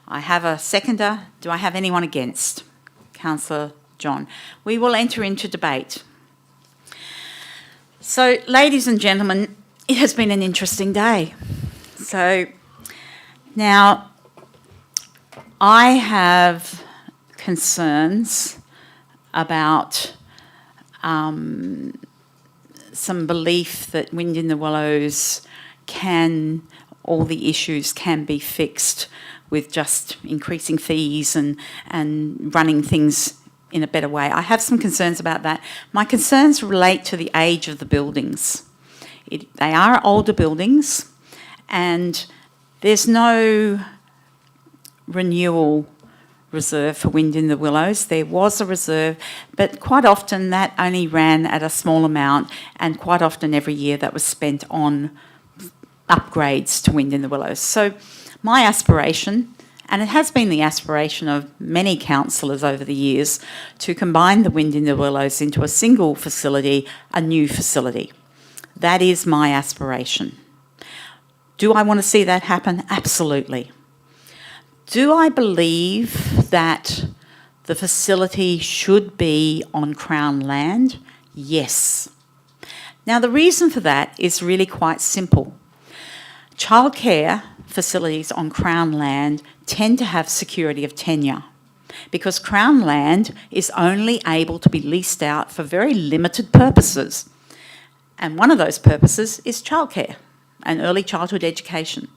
I have a seconder. Do I have anyone against? Councillor John. We will enter into debate. So, ladies and gentlemen, it has been an interesting day. So, now, I have concerns about some belief that Wind in the Willows all the issues can be fixed with just increasing fees and running things in a better way. I have some concerns about that. My concerns relate to the age of the buildings. They are older buildings, and there's no renewal reserve for Wind in the Willows. There was a reserve, but quite often that only ran at a small amount, and quite often every year that was spent on upgrades to Wind in the Willows. So my aspiration, and it has been the aspiration of many councillors over the years, to combine the Wind in the Willows into a single facility, a new facility. That is my aspiration. Do I want to see that happen? Absolutely. Do I believe that the facility should be on Crown land? Yes. Now, the reason for that is really quite simple. Childcare facilities on Crown land tend to have security of tenure because Crown land is only able to be leased out for very limited purposes. And one of those purposes is childcare and early childhood education.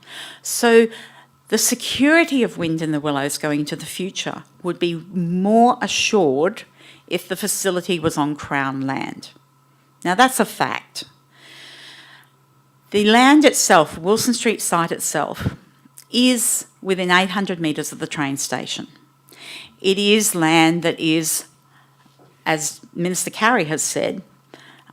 So the security of Wind in the Willows going into the future would be more assured if the facility was on Crown land. Now, that's a fact. The land itself, Wilson Street site itself, is within 800 metres of the train station. It is land that is, as Minister Carey has said,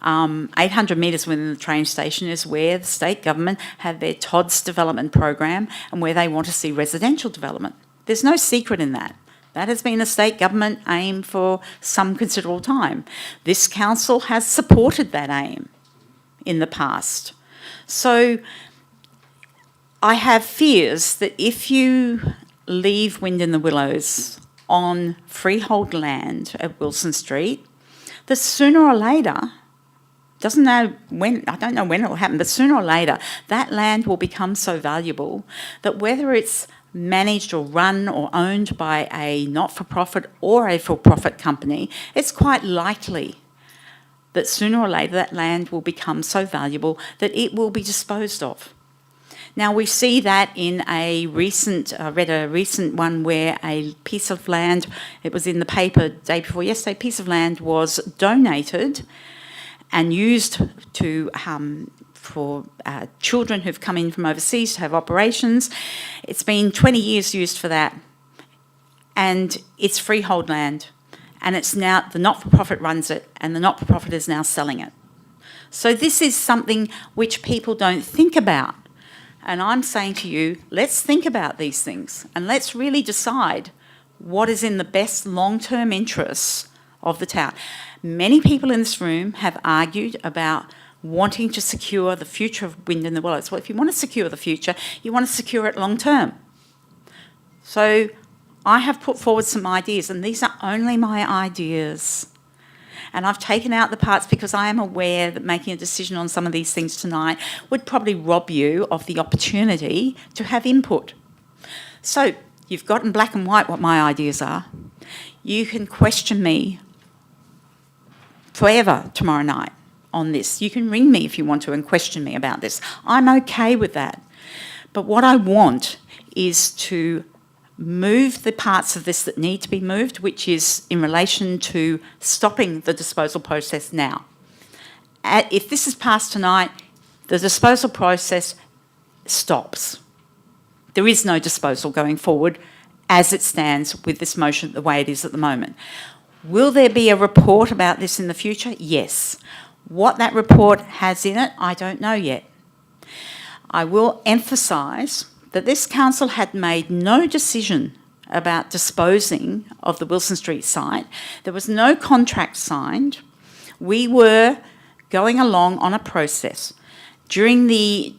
800 metres within the train station is where the state government have their TODS development program and where they want to see residential development. There's no secret in that. That has been a state government aim for some considerable time. This council has supported that aim in the past. So I have fears that if you leave Wind in the Willows on freehold land at Wilson Street, that sooner or later, I don't know when it will happen, but sooner or later, that land will become so valuable that whether it's managed or run or owned by a not-for-profit or a for-profit company, it's quite likely that sooner or later that land will become so valuable that it will be disposed of. Now, we see that in I read a recent one where a piece of land, it was in the paper day before yesterday, a piece of land was donated and used to for children who've come in from overseas to have operations. It's been 20 years used for that, and it's freehold land, and it's now the not-for-profit runs it, and the not-for-profit is now selling it. So this is something which people don't think about, and I'm saying to you, let's think about these things, and let's really decide what is in the best long-term interests of the town. Many people in this room have argued about wanting to secure the future of Wind in the Willows. Well, if you want to secure the future, you want to secure it long term. So I have put forward some ideas, and these are only my ideas. And I've taken out the parts because I am aware that making a decision on some of these things tonight would probably rob you of the opportunity to have input. So you've got in black and white what my ideas are. You can question me forever tomorrow night on this. You can ring me if you want to and question me about this. I'm okay with that. But what I want is to move the parts of this that need to be moved, which is in relation to stopping the disposal process now. If this is passed tonight, the disposal process stops. There is no disposal going forward as it stands with this motion the way it is at the moment. Will there be a report about this in the future? Yes. What that report has in it, I don't know yet. I will emphasise that this council had made no decision about disposing of the Wilson Street site. There was no contract signed. We were going along on a process. During the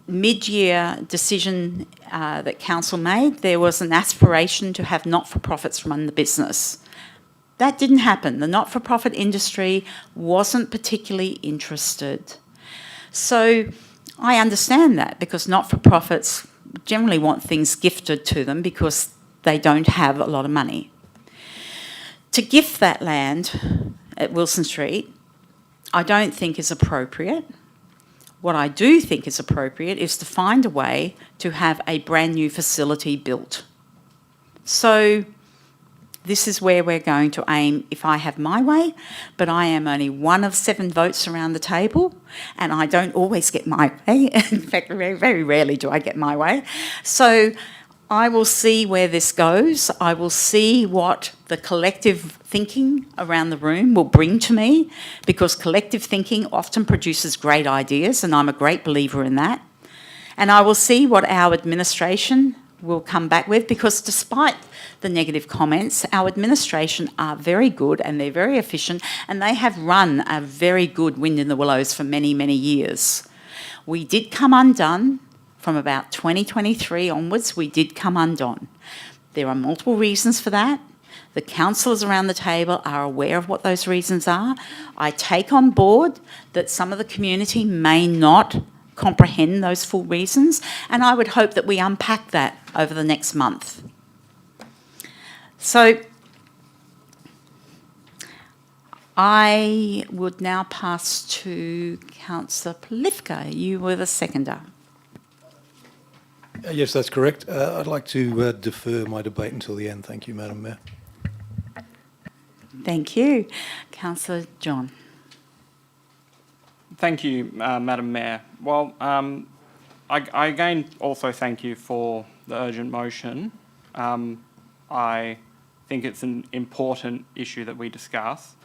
mid-year decision that council made, there was an aspiration to have not-for-profits run the business. That didn't happen. The not-for-profit industry wasn't particularly interested. So I understand that, because not-for-profits generally want things gifted to them because they don't have a lot of money. To gift that land at Wilson Street, I don't think is appropriate. What I do think is appropriate is to find a way to have a brand new facility built. So this is where we're going to aim if I have my way, but I am only one of 7 votes around the table, and I don't always get my way. In fact, very, very rarely do I get my way. So I will see where this goes. I will see what the collective thinking around the room will bring to me, because collective thinking often produces great ideas, and I'm a great believer in that. And I will see what our administration will come back with, because despite the negative comments, our administration are very good and they're very efficient, and they have run a very good Wind in the Willows for many, many years. We did come undone from about 2023 onwards. We did come undone. There are multiple reasons for that. The councillors around the table are aware of what those reasons are. I take on board that some of the community may not comprehend those full reasons, and I would hope that we unpack that over the next month. So I would now pass to Councillor Polifka. You were the seconder. Yes, that's correct. I'd like to defer my debate until the end. Thank you, Madam Mayor. Thank you. Councillor John. Thank you, Madam Mayor. Well, I again also thank you for the urgent motion. I think it's an important issue that we discuss.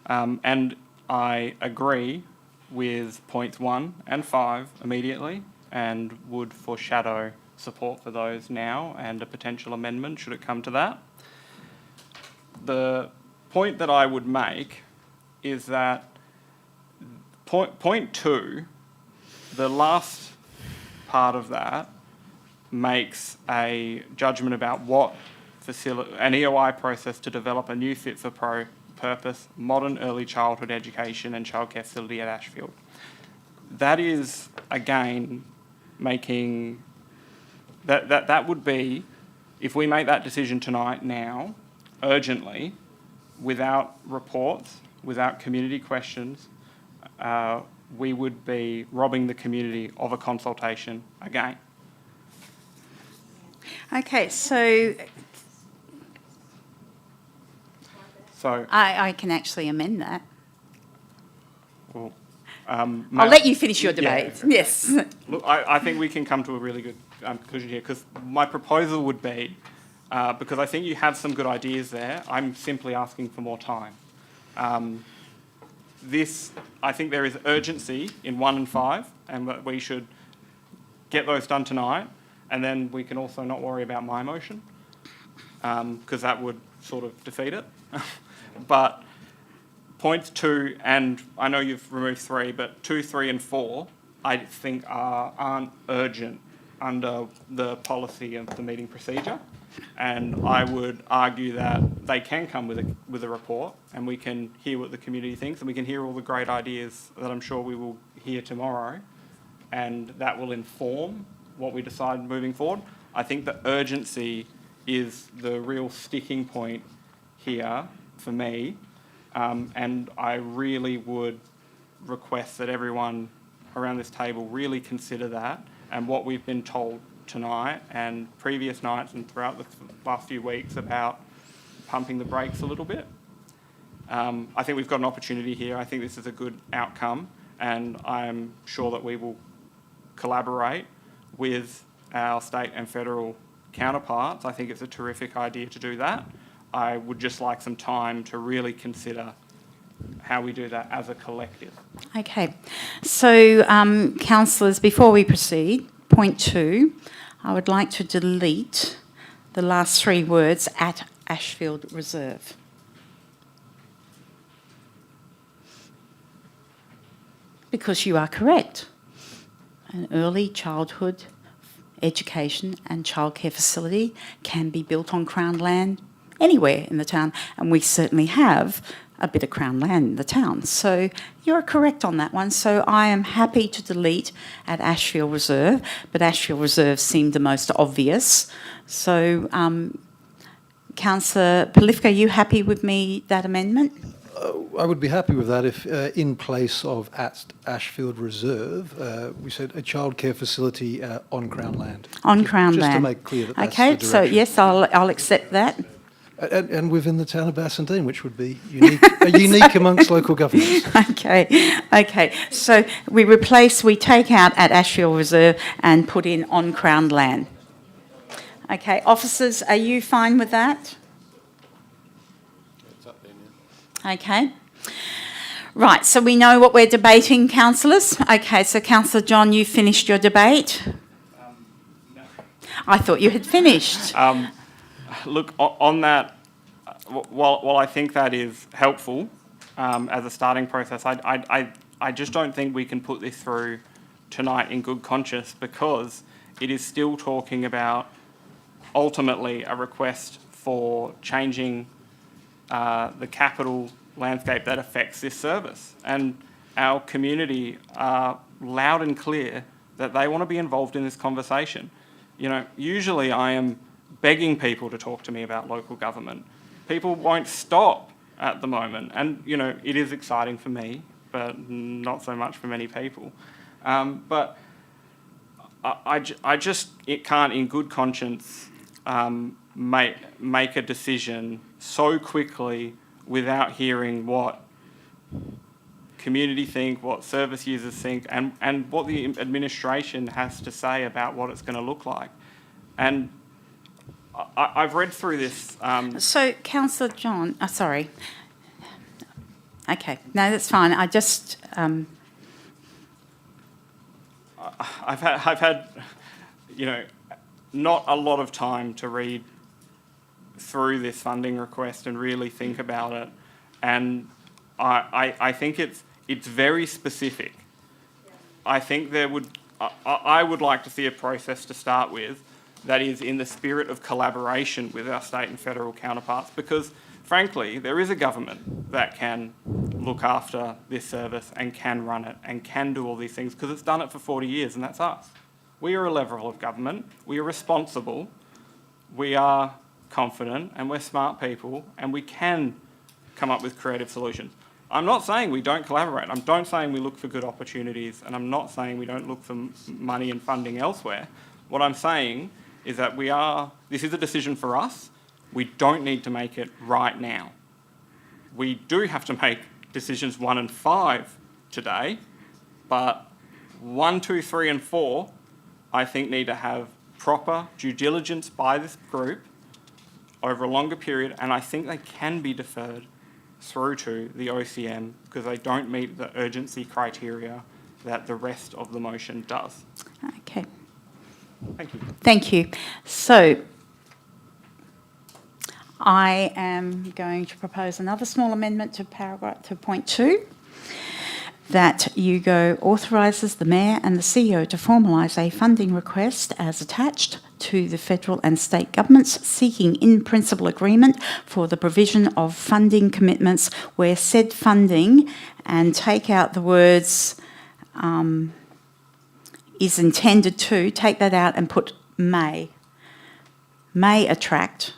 And I agree with points 1 and 5 immediately and would foreshadow support for those now and a potential amendment should it come to that. The point that I would make is that point 2, the last part of that makes a judgment about what an EOI process to develop a new fit-for-purpose modern early childhood education and childcare facility at Ashfield. That is, again, making... That would be, if we make that decision tonight now, urgently, without reports, without community questions, we would be robbing the community of a consultation again. Okay, so I can actually amend that. Well, I'll let you finish your debate. Yeah. Yes. Look, I think we can come to a really good conclusion here, because my proposal would be, because I think you have some good ideas there, I'm simply asking for more time. I think there is urgency in 1 and 5, and that we should get those done tonight, and then we can also not worry about my motion, because that would sort of defeat it. But points 2, and I know you've removed 3, but 2, 3 and 4, I think aren't urgent under the policy of the meeting procedure. And I would argue that they can come with a report, and we can hear what the community thinks, and we can hear all the great ideas that I'm sure we will hear tomorrow, and that will inform what we decide moving forward. I think the urgency is the real sticking point here for me, and I really would request that everyone around this table really consider that, and what we've been told tonight and previous nights and throughout the last few weeks about pumping the brakes a little bit. I think we've got an opportunity here. I think this is a good outcome, and I'm sure that we will collaborate with our state and federal counterparts. I think it's a terrific idea to do that. I would just like some time to really consider how we do that as a collective. Okay. So, councillors, before we proceed, point 2, I would like to delete the last 3 words, at Ashfield Reserve. Because you are correct. An early childhood education and childcare facility can be built on Crown land anywhere in the town, and we certainly have a bit of Crown land in the town. So you're correct on that one. So I am happy to delete at Ashfield Reserve, but Ashfield Reserve seemed the most obvious. So, Councillor Polifka, are you happy with that amendment? I would be happy with that if, in place of at Ashfield Reserve, we said a childcare facility on Crown land. On Crown land. Just to make clear that that's okay, the direction. so yes, I'll accept that. And within the town of Bassendean, which would be unique amongst local governments. Okay. So we take out at Ashfield Reserve and put in on Crown land. Okay, officers, are you fine with that? It's up there now. Okay. Right, so we know what we're debating, councillors. Okay, so Councillor John, you finished your debate? No. I thought you had finished. Look, on that, while I think that is helpful as a starting process, I just don't think we can put this through tonight in good conscience, because it is still talking about ultimately a request for changing the capital landscape that affects this service. And our community are loud and clear that they want to be involved in this conversation. You know, usually I am begging people to talk to me about local government. People won't stop at the moment. And, you know, it is exciting for me, but not so much for many people. But I just can't, in good conscience, make a decision so quickly without hearing what community think, what service users think, and what the administration has to say about what it's going to look like. And I've read through this. So, Councillor John, Okay, no, that's fine. I just, I've had, not a lot of time to read through this funding request and really think about it, and I think it's very specific. I think I would like to see a process to start with that is in the spirit of collaboration with our state and federal counterparts, because frankly, there is a government that can look after this service and can run it and can do all these things, because it's done it for 40 years, and that's us. We are a level of government, we are responsible, we are confident, and we're smart people, and we can come up with creative solutions. I'm not saying we don't collaborate, I'm not saying we look for good opportunities, and I'm not saying we don't look for money and funding elsewhere. What I'm saying is that this is a decision for us. We don't need to make it right now. We do have to make decisions 1 and 5 today, but 1, 2, 3 and 4, I think need to have proper due diligence by this group over a longer period, and I think they can be deferred through to the OCM because they don't meet the urgency criteria that the rest of the motion does. okay. Thank you. Thank you. So, I am going to propose another small amendment to point 2, that you go authorises the Mayor and the CEO to formalise a funding request as attached to the federal and state governments seeking in-principle agreement for the provision of funding commitments where said funding, and take out the words is intended to, take that out and put may attract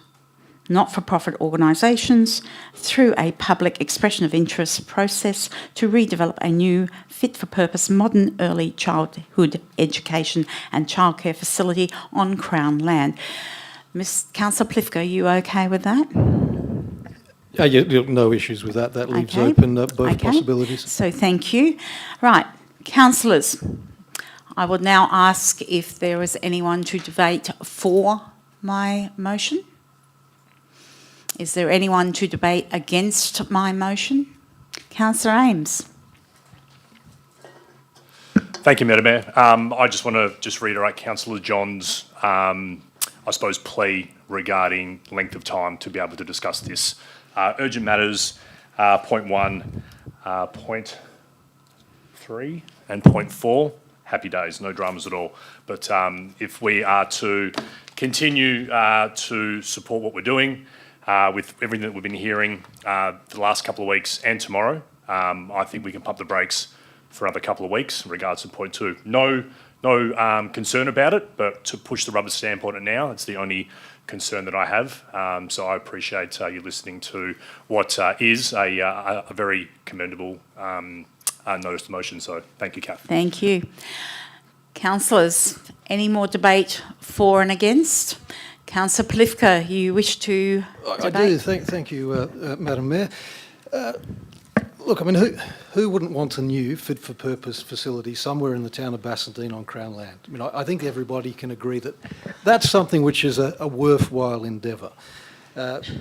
not-for-profit organisations through a public expression of interest process to redevelop a new fit-for-purpose modern early childhood education and childcare facility on Crown land. Councillor Plifka, are you okay with that? Yeah, no issues with that. That leaves open both possibilities. So thank you. Right, councillors, I would now ask if there is anyone to debate for my motion. Is there anyone to debate against my motion? Councillor Ames. Thank you, Madam Mayor. I just want to reiterate Councillor John's, I suppose, plea regarding length of time to be able to discuss this. Urgent matters, point 1, point 3 and point 4, happy days, no dramas at all. But if we are to continue to support what we're doing, with everything that we've been hearing the last couple of weeks and tomorrow, I think we can pump the brakes for another couple of weeks in regards to point 2. No concern about it, but to push the rubber stamp on it now, it's the only concern that I have. So I appreciate you listening to what is a very commendable notice of motion. So thank you, Kath. Thank you. Councillors, any more debate for and against? Councillor Plifka, you wish to debate? I do. Thank you, Madam Mayor. Look, I mean, who wouldn't want a new fit-for-purpose facility somewhere in the town of Bassendean on Crown land? I mean, I think everybody can agree that that's something which is a worthwhile endeavour.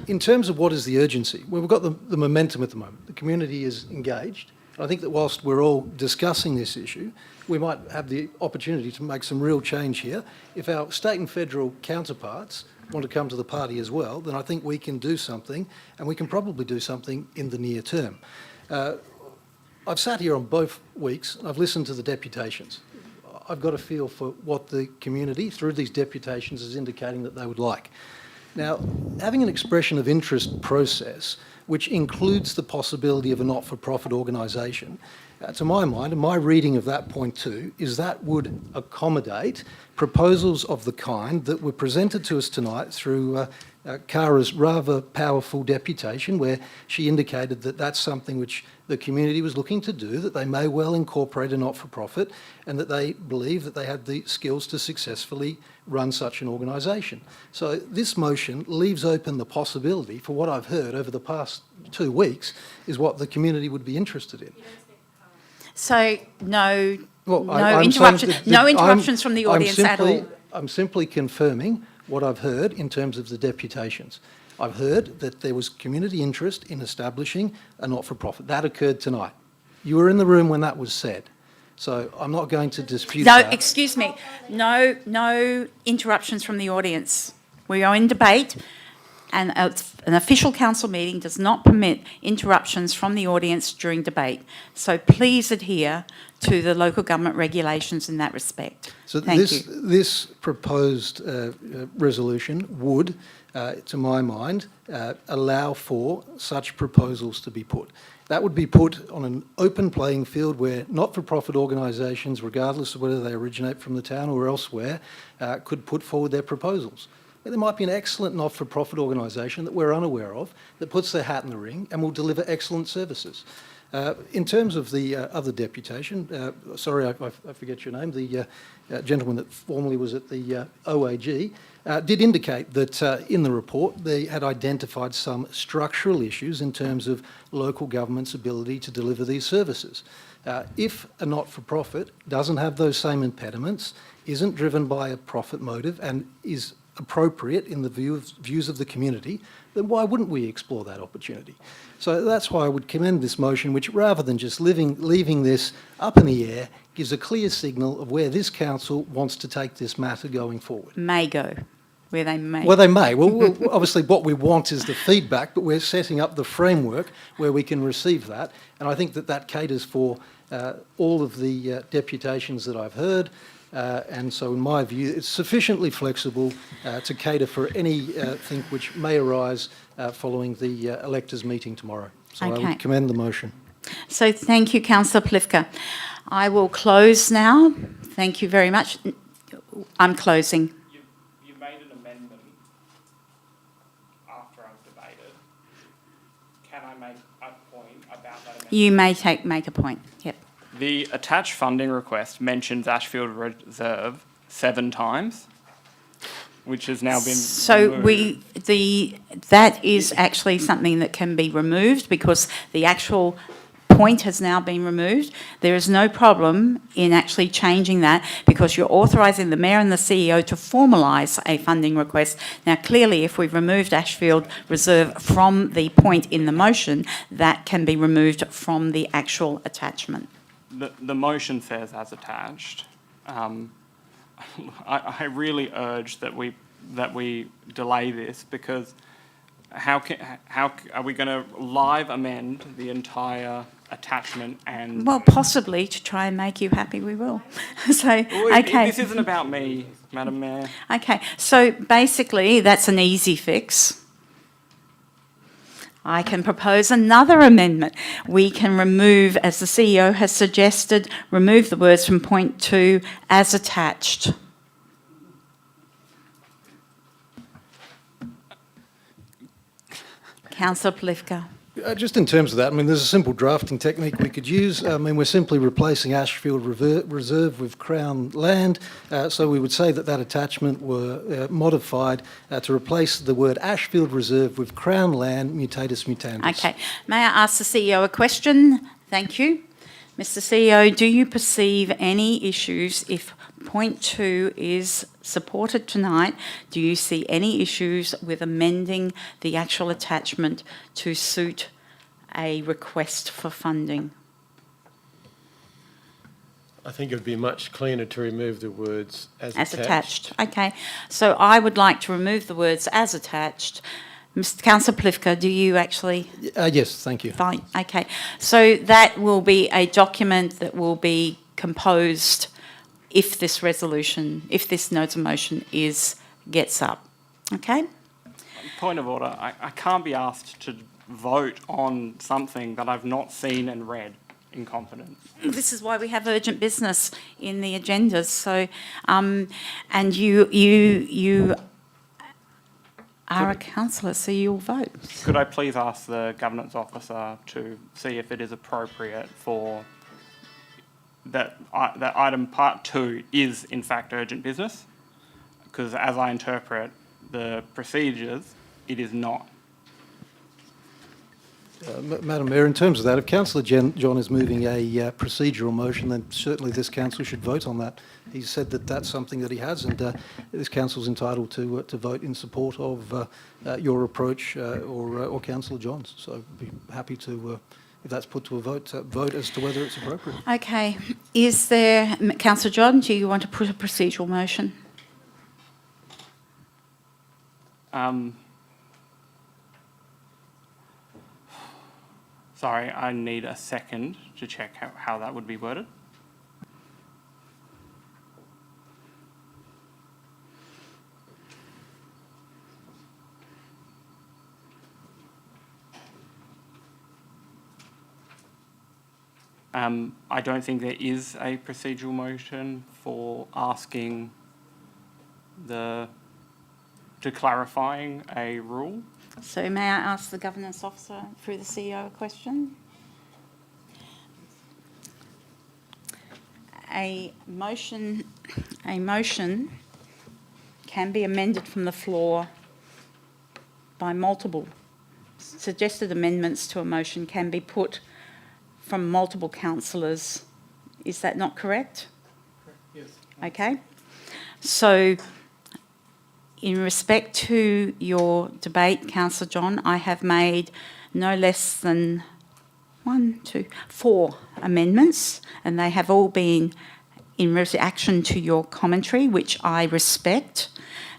In terms of what is the urgency, well, we've got the momentum at the moment. The community is engaged. I think that whilst we're all discussing this issue, we might have the opportunity to make some real change here. If our state and federal counterparts want to come to the party as well, then I think we can do something, and we can probably do something in the near term. I've sat here on both weeks, and I've listened to the deputations. I've got a feel for what the community, through these deputations, is indicating that they would like. Now, having an expression of interest process, which includes the possibility of a not-for-profit organisation, to my mind, and my reading of that point 2, is that would accommodate proposals of the kind that were presented to us tonight through Kara's rather powerful deputation, where she indicated that that's something which the community was looking to do, that they may well incorporate a not-for-profit, and that they believe that they had the skills to successfully run such an organisation. So this motion leaves open the possibility for what I've heard over the past 2 weeks is what the community would be interested in. So no I'm interruptions from the audience at all. I'm simply confirming what I've heard in terms of the deputations. I've heard that there was community interest in establishing a not-for-profit. That occurred tonight. You were in the room when that was said. So I'm not going to dispute No, that. excuse me. No interruptions from the audience. We are in debate, and an official council meeting does not permit interruptions from the audience during debate. So please adhere to the local government regulations in that respect. So Thank you. this proposed resolution would, to my mind, allow for such proposals to be put. That would be put on an open playing field where not-for-profit organisations, regardless of whether they originate from the town or elsewhere, could put forward their proposals. There might be an excellent not-for-profit organisation that we're unaware of that puts their hat in the ring and will deliver excellent services. In terms of the other deputation, sorry, I forget your name, the gentleman that formerly was at the OAG, did indicate that in the report they had identified some structural issues in terms of local government's ability to deliver these services. If a not-for-profit doesn't have those same impediments, isn't driven by a profit motive and is appropriate in the views of the community, then why wouldn't we explore that opportunity? So that's why I would commend this motion, which rather than just leaving this up in the air, gives a clear signal of where this council wants to take this matter going forward. May go, where they may. Well, they may. Well, obviously what we want is the feedback, but we're setting up the framework where we can receive that. And I think that that caters for all of the deputations that I've heard. And so in my view, it's sufficiently flexible to cater for anything which may arise following the electors' meeting tomorrow. So I Okay. would commend the motion. So thank you, Councillor Plivka. I will close now. Thank you very much. I'm closing. You made an amendment after I've debated. Can I make a point about that amendment? You may make a point. Yep. The attached funding request mentions Ashfield Reserve 7 times, which has now been So removed. that is actually something that can be removed because the actual point has now been removed. There is no problem in actually changing that because you're authorising the Mayor and the CEO to formalise a funding request. Now, clearly, if we've removed Ashfield Reserve from the point in the motion, that can be removed from the actual attachment. The motion says as attached. I really urge that we delay this because how are we going to live amend the entire attachment and? Well, possibly to try and make you happy, we will. So, okay. This isn't about me, Madam Mayor. Okay, so basically that's an easy fix. I can propose another amendment. We can remove, as the CEO has suggested, remove the words from point 2 as attached. Councillor Plivka. Just in terms of that, I mean, there's a simple drafting technique we could use. I mean, we're simply replacing Ashfield Reserve with Crown Land. So we would say that that attachment were modified to replace the word Ashfield Reserve with Crown Land, mutatis mutandis. Okay, may I ask the CEO a question? Thank you. Mr. CEO, do you perceive any issues if point 2 is supported tonight? Do you see any issues with amending the actual attachment to suit a request for funding? I think it would be much cleaner to remove the words as attached. Okay, so I would like to remove the words as attached. Mr. Councillor Plivka, do you actually? Yes, thank you. Fine, okay. So that will be a document that will be composed if this resolution, if this notice of motion gets up. Okay? Point of order. I can't be asked to vote on something that I've not seen and read in confidence. This is why we have urgent business in the agendas. So, and you are a councillor, so you'll vote. Could I please ask the governance officer to see if it is appropriate for that item part 2 is in fact urgent business? Because as I interpret the procedures, it is not. Madam Mayor, in terms of that, if Councillor John is moving a procedural motion, then certainly this council should vote on that. He's said that that's something that he has, and this council's entitled to vote in support of your approach or Councillor John's. So I'd be happy to, if that's put to a vote, vote as to whether it's appropriate. Okay. Is there, Councillor John, do you want to put a procedural motion? Sorry, I need a second to check how that would be worded. I don't think there is a procedural motion for asking to clarifying a rule. So may I ask the Governance Officer through the CEO a question? A motion can be amended from the floor by multiple. Suggested amendments to a motion can be put from multiple councillors. Is that not correct? Yes. Okay. So in respect to your debate, Councillor John, I have made no less than 4 amendments, and they have all been in reaction to your commentary, which I respect,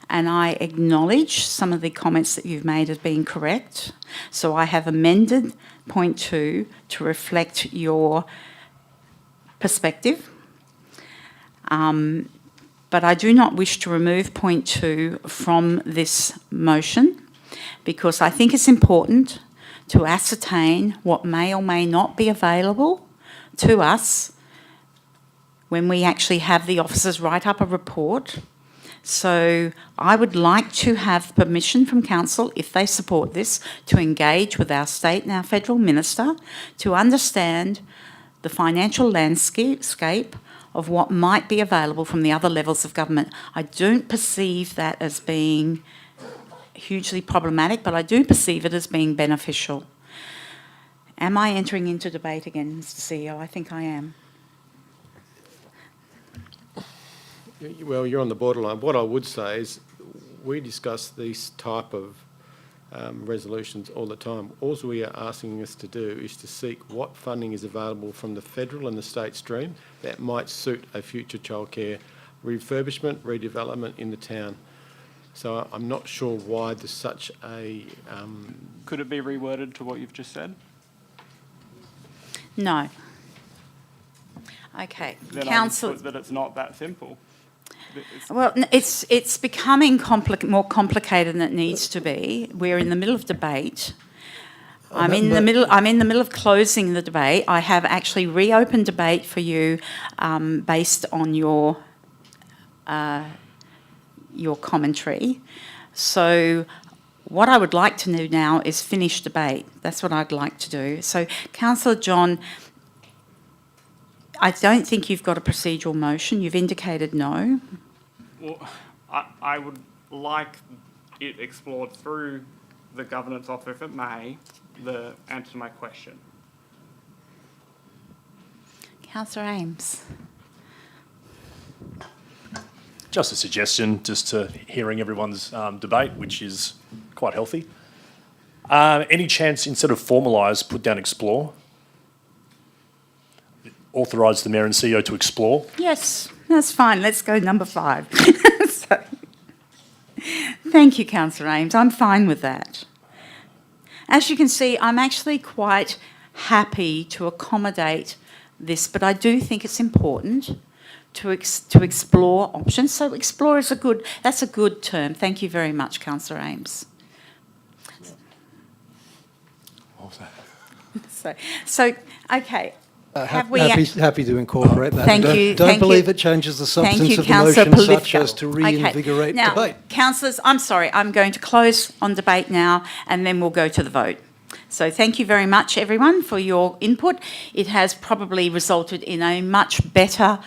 and I acknowledge some of the comments that you've made as being correct. So I have amended point 2 to reflect your perspective. But I do not wish to remove point 2 from this motion because I think it's important to ascertain what may or may not be available to us when we actually have the officers write up a report. So I would like to have permission from Council, if they support this, to engage with our state and our federal minister to understand the financial landscape of what might be available from the other levels of government. I don't perceive that as being hugely problematic, but I do perceive it as being beneficial. Am I entering into debate again, Mr. CEO? I think I am. Well, you're on the borderline. What I would say is we discuss these type of resolutions all the time. All we are asking us to do is to seek what funding is available from the federal and the state stream that might suit a future childcare refurbishment, redevelopment in the town. So I'm not sure why there's such a... Could it be reworded to what you've just said? No. Okay. Then Council... I would put that it's not that simple. Well, it's becoming more complicated than it needs to be. We're in the middle of debate. I'm in the middle of closing the debate. I have actually reopened debate for you based on your commentary. So what I would like to do now is finish debate. That's what I'd like to do. So, Councillor John, I don't think you've got a procedural motion. You've indicated no. Well, I would like it explored through the Governance Officer, if it may, the answer to my question. Councillor Ames. Just a suggestion, just to hearing everyone's debate, which is quite healthy. Any chance, instead of formalise, put down explore? Authorise the Mayor and CEO to explore? Yes, that's fine. Let's go number 5. Thank you, Councillor Ames. I'm fine with that. As you can see, I'm actually quite happy to accommodate this, but I do think it's important to explore options. So explore is that's a good term. Thank you very much, Councillor Ames. What was that? So okay. Happy to incorporate that. Thank you. Don't believe it changes the substance of the motion such as to reinvigorate now, debate. Councillors, I'm sorry, I'm going to close on debate now and then we'll go to the vote. So thank you very much, everyone, for your input. It has probably resulted in a much better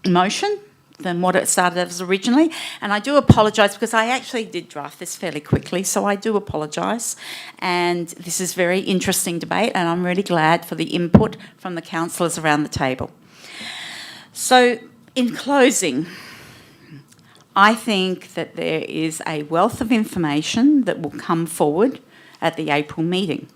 motion. than what it started as originally. And I do apologise because I actually did draft this fairly quickly, so I do apologise. And this is very interesting debate, and I'm really glad for the input from the councillors around the table. So, in closing, I think that there is a wealth of information that will come forward at the April meeting.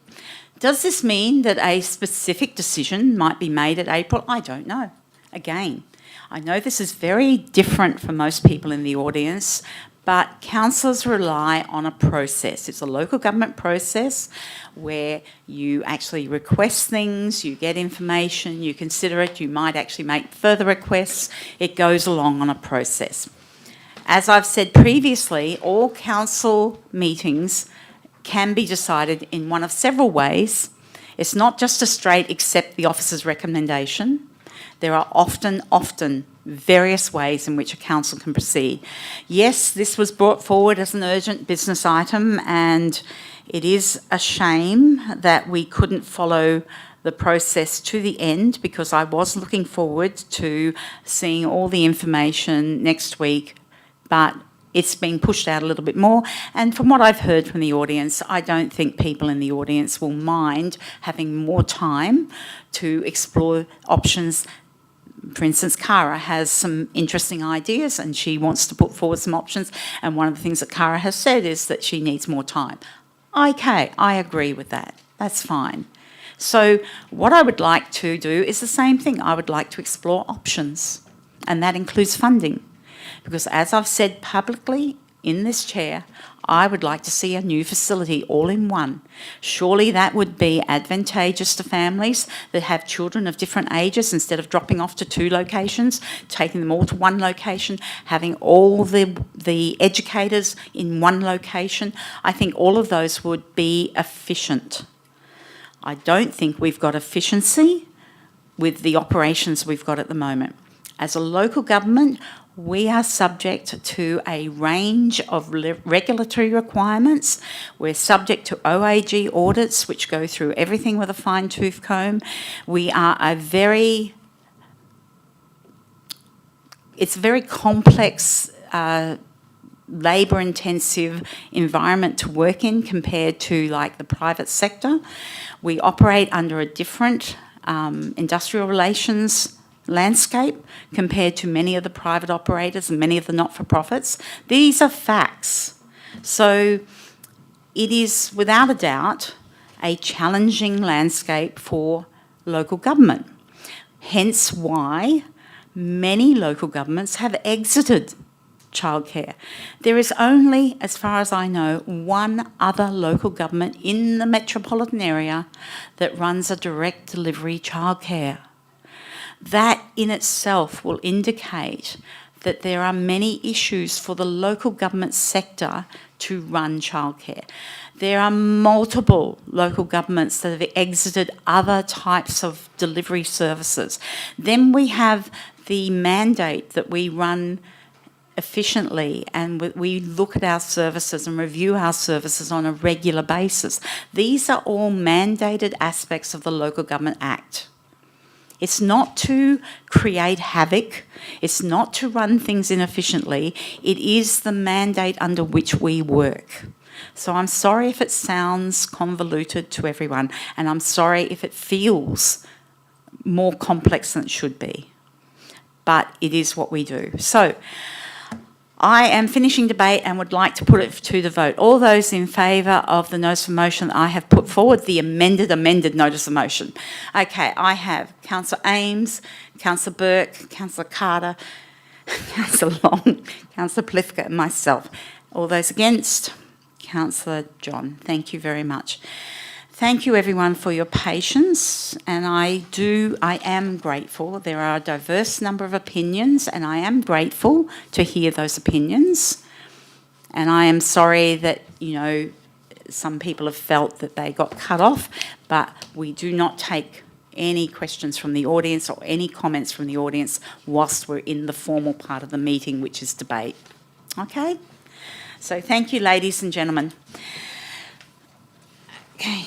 Does this mean that a specific decision might be made at April? I don't know. Again, I know this is very different for most people in the audience, but councillors rely on a process. It's a local government process where you actually request things, you get information, you consider it, you might actually make further requests. It goes along on a process. As I've said previously, all council meetings can be decided in one of several ways. It's not just a straight accept the officer's recommendation. There are often various ways in which a council can proceed. Yes, this was brought forward as an urgent business item, and it is a shame that we couldn't follow the process to the end, because I was looking forward to seeing all the information next week, but it's been pushed out a little bit more. And from what I've heard from the audience, I don't think people in the audience will mind having more time to explore options. For instance, Cara has some interesting ideas and she wants to put forward some options. And one of the things that Cara has said is that she needs more time. Okay, I agree with that. That's fine. So what I would like to do is the same thing. I would like to explore options, and that includes funding. Because as I've said publicly in this chair, I would like to see a new facility all in one. Surely that would be advantageous to families that have children of different ages. Instead of dropping off to 2 locations, taking them all to 1 location, having all the educators in 1 location. I think all of those would be efficient. I don't think we've got efficiency with the operations we've got at the moment. As a local government, we are subject to a range of regulatory requirements. We're subject to OAG audits, which go through everything with a fine-tooth comb. We are it's a very complex, labour-intensive environment to work in compared to like the private sector. We operate under a different industrial relations landscape compared to many of the private operators and many of the not-for-profits. These are facts. So it is without a doubt a challenging landscape for local government. Hence why many local governments have exited childcare. There is only, as far as I know, one other local government in the metropolitan area that runs a direct delivery childcare. That in itself will indicate that there are many issues for the local government sector to run childcare. There are multiple local governments that have exited other types of delivery services. Then we have the mandate that we run efficiently and we look at our services and review our services on a regular basis. These are all mandated aspects of the Local Government Act. It's not to create havoc. It's not to run things inefficiently. It is the mandate under which we work. So I'm sorry if it sounds convoluted to everyone, and I'm sorry if it feels more complex than it should be. But it is what we do. So I am finishing debate and would like to put it to the vote. All those in favour of the notice of motion that I have put forward, the amended notice of motion. Okay, I have Councillor Ames, Councillor Burke, Councillor Carter, Councillor Long, Councillor Plithka and myself. All those against? Councillor John. Thank you very much. Thank you everyone for your patience, and I am grateful. There are a diverse number of opinions and I am grateful to hear those opinions. And I am sorry that, some people have felt that they got cut off, but we do not take any questions from the audience or any comments from the audience whilst we're in the formal part of the meeting, which is debate. Okay? So thank you, ladies and gentlemen. Okay.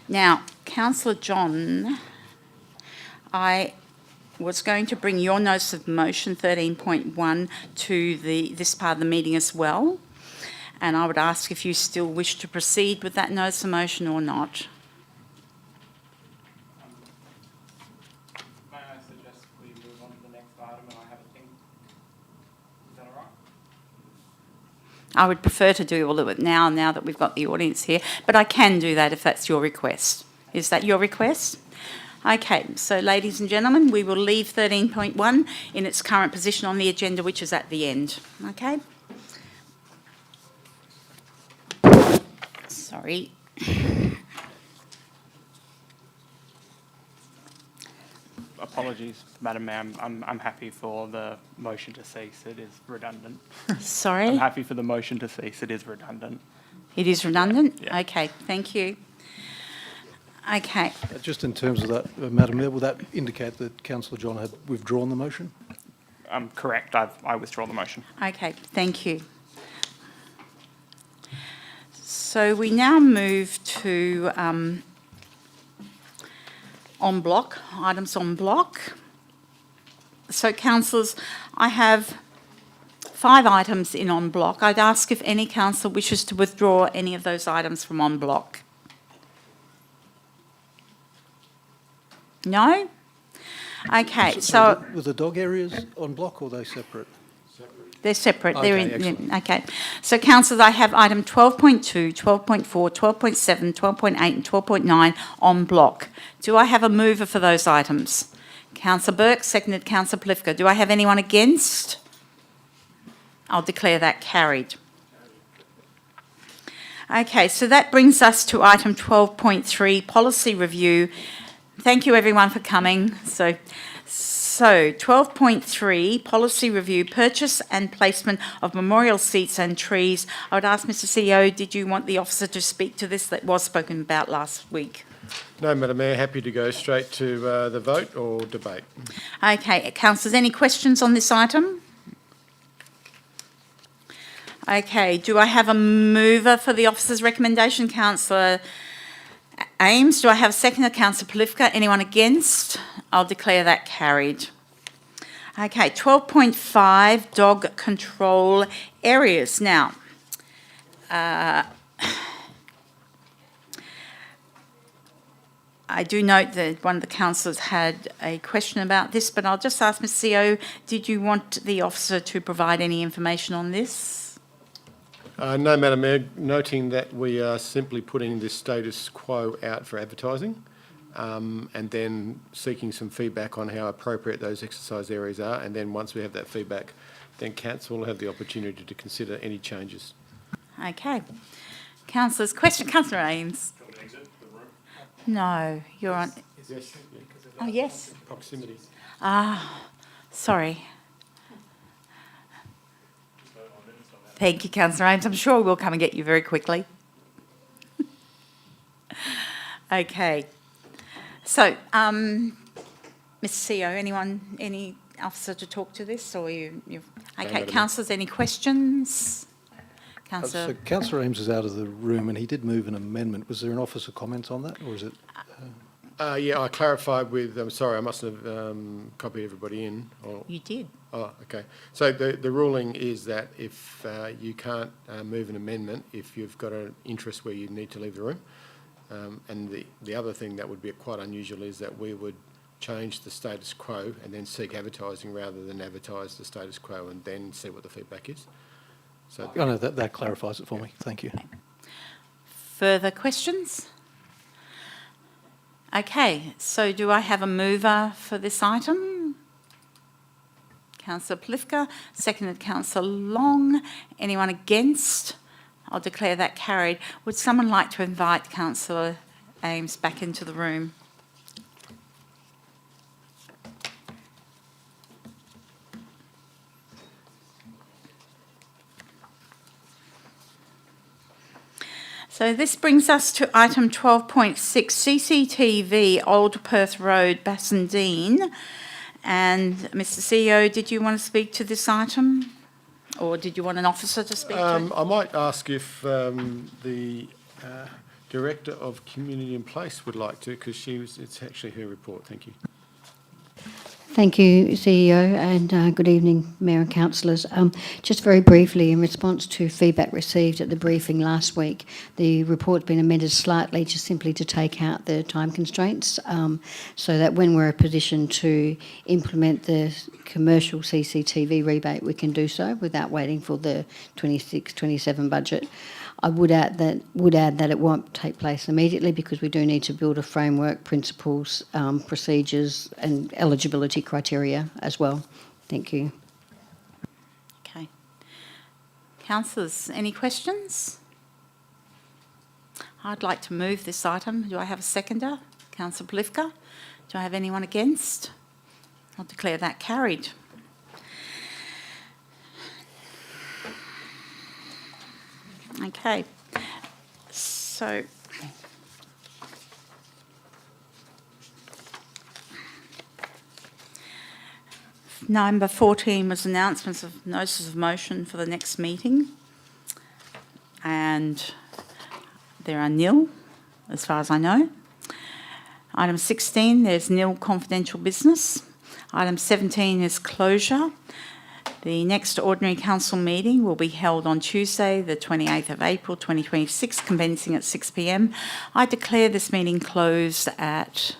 Now, Councillor John, I was going to bring your notice of motion 13.1 to this part of the meeting as well. And I would ask if you still wish to proceed with that notice of motion or not. May I suggest we move on to the next item and I have a think? Is that all right? I would prefer to do all of it now that we've got the audience here, but I can do that if that's your request. Is that your request? Okay, so ladies and gentlemen, we will leave 13.1 in its current position on the agenda, which is at the end. Okay? Sorry. Apologies, Madam Mayor. I'm happy for the motion to cease. It is redundant. Sorry? I'm happy for the motion to cease. It is redundant. It is redundant? Yeah. Okay, thank you. Okay. Just in terms of that, Madam Mayor, will that indicate that Councillor John had withdrawn the motion? Correct. I withdraw the motion. Okay, thank you. So we now move to en bloc, items en bloc. So councillors, I have 5 items in en bloc. I'd ask if any councillor wishes to withdraw any of those items from en bloc. No? Okay, so... Were the dog areas on block or are they separate? They're separate. Okay, They're in, excellent. okay. So, councillors, I have item 12.2, 12.4, 12.7, 12.8 and 12.9 on block. Do I have a mover for those items? Councillor Burke, seconded Councillor Plifka. Do I have anyone against? I'll declare that carried. Okay, so that brings us to item 12.3, policy review. Thank you everyone for coming. So 12.3, policy review, purchase and placement of memorial seats and trees. I would ask Mr CEO, did you want the officer to speak to this that was spoken about last week? No, Madam Mayor, happy to go straight to the vote or debate. Okay, councillors, any questions on this item? Okay, do I have a mover for the officer's recommendation? Councillor Ames. Do I have a seconder? Councillor Plifka. Anyone against? I'll declare that carried. Okay, 12.5, dog control areas. Now, I do note that one of the councillors had a question about this, but I'll just ask Ms. CEO, did you want the officer to provide any information on this? No, Madam Mayor, noting that we are simply putting this status quo out for advertising and then seeking some feedback on how appropriate those exercise areas are, and then once we have that feedback, then council will have the opportunity to consider any changes. Okay. Councillors, question. Councillor Ames. Do you want to exit the room? No, you're on. Yes. Oh, yes. Proximity. Ah, sorry. Thank you, Councillor Ames. I'm sure we'll come and get you very quickly. Okay. So, Mr. CEO, any officer to talk to this, or you? Okay, councillors, any questions? So Councillor Ames is out of the room, and he did move an amendment. Was there an officer comment on that, or is it? Yeah, I clarified with. I'm sorry, I must have copied everybody in. You did. Oh, okay. So the ruling is that if you can't move an amendment, if you've got an interest where you need to leave the room, and the other thing that would be quite unusual is that we would change the status quo and then seek advertising rather than advertise the status quo and then see what the feedback is. So no, that clarifies it for me. Thank you. Further questions? Okay, so do I have a mover for this item? Councillor Plifka, seconded Councillor Long. Anyone against? I'll declare that carried. Would someone like to invite Councillor Ames back into the room? So this brings us to item 12.6, CCTV, Old Perth Road, Bassendean. And Mr. CEO, did you want to speak to this item? Or did you want an officer to speak to it? I might ask if the Director of Community and Place would like to, because it's actually her report. Thank you. Thank you, CEO, and good evening, Mayor and councillors. Just very briefly, in response to feedback received at the briefing last week, the report's been amended slightly just simply to take out the time constraints, so that when we're in a position to implement the commercial CCTV rebate, we can do so without waiting for the 26-27 budget. I would add that it won't take place immediately because we do need to build a framework, principles, procedures and eligibility criteria as well. Thank you. Okay. Councillors, any questions? I'd like to move this item. Do I have a seconder? Councillor Polifka. Do I have anyone against? I'll declare that carried. Okay, so number 14 was announcements of notices of motion for the next meeting, and there are nil, as far as I know. Item 16, there's nil confidential business. Item 17 is closure. The next ordinary council meeting will be held on Tuesday, the 28th of April 2026, commencing at 6 p.m. I declare this meeting closed at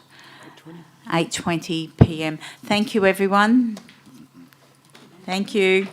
8:20 p.m. Thank you, everyone. Thank you.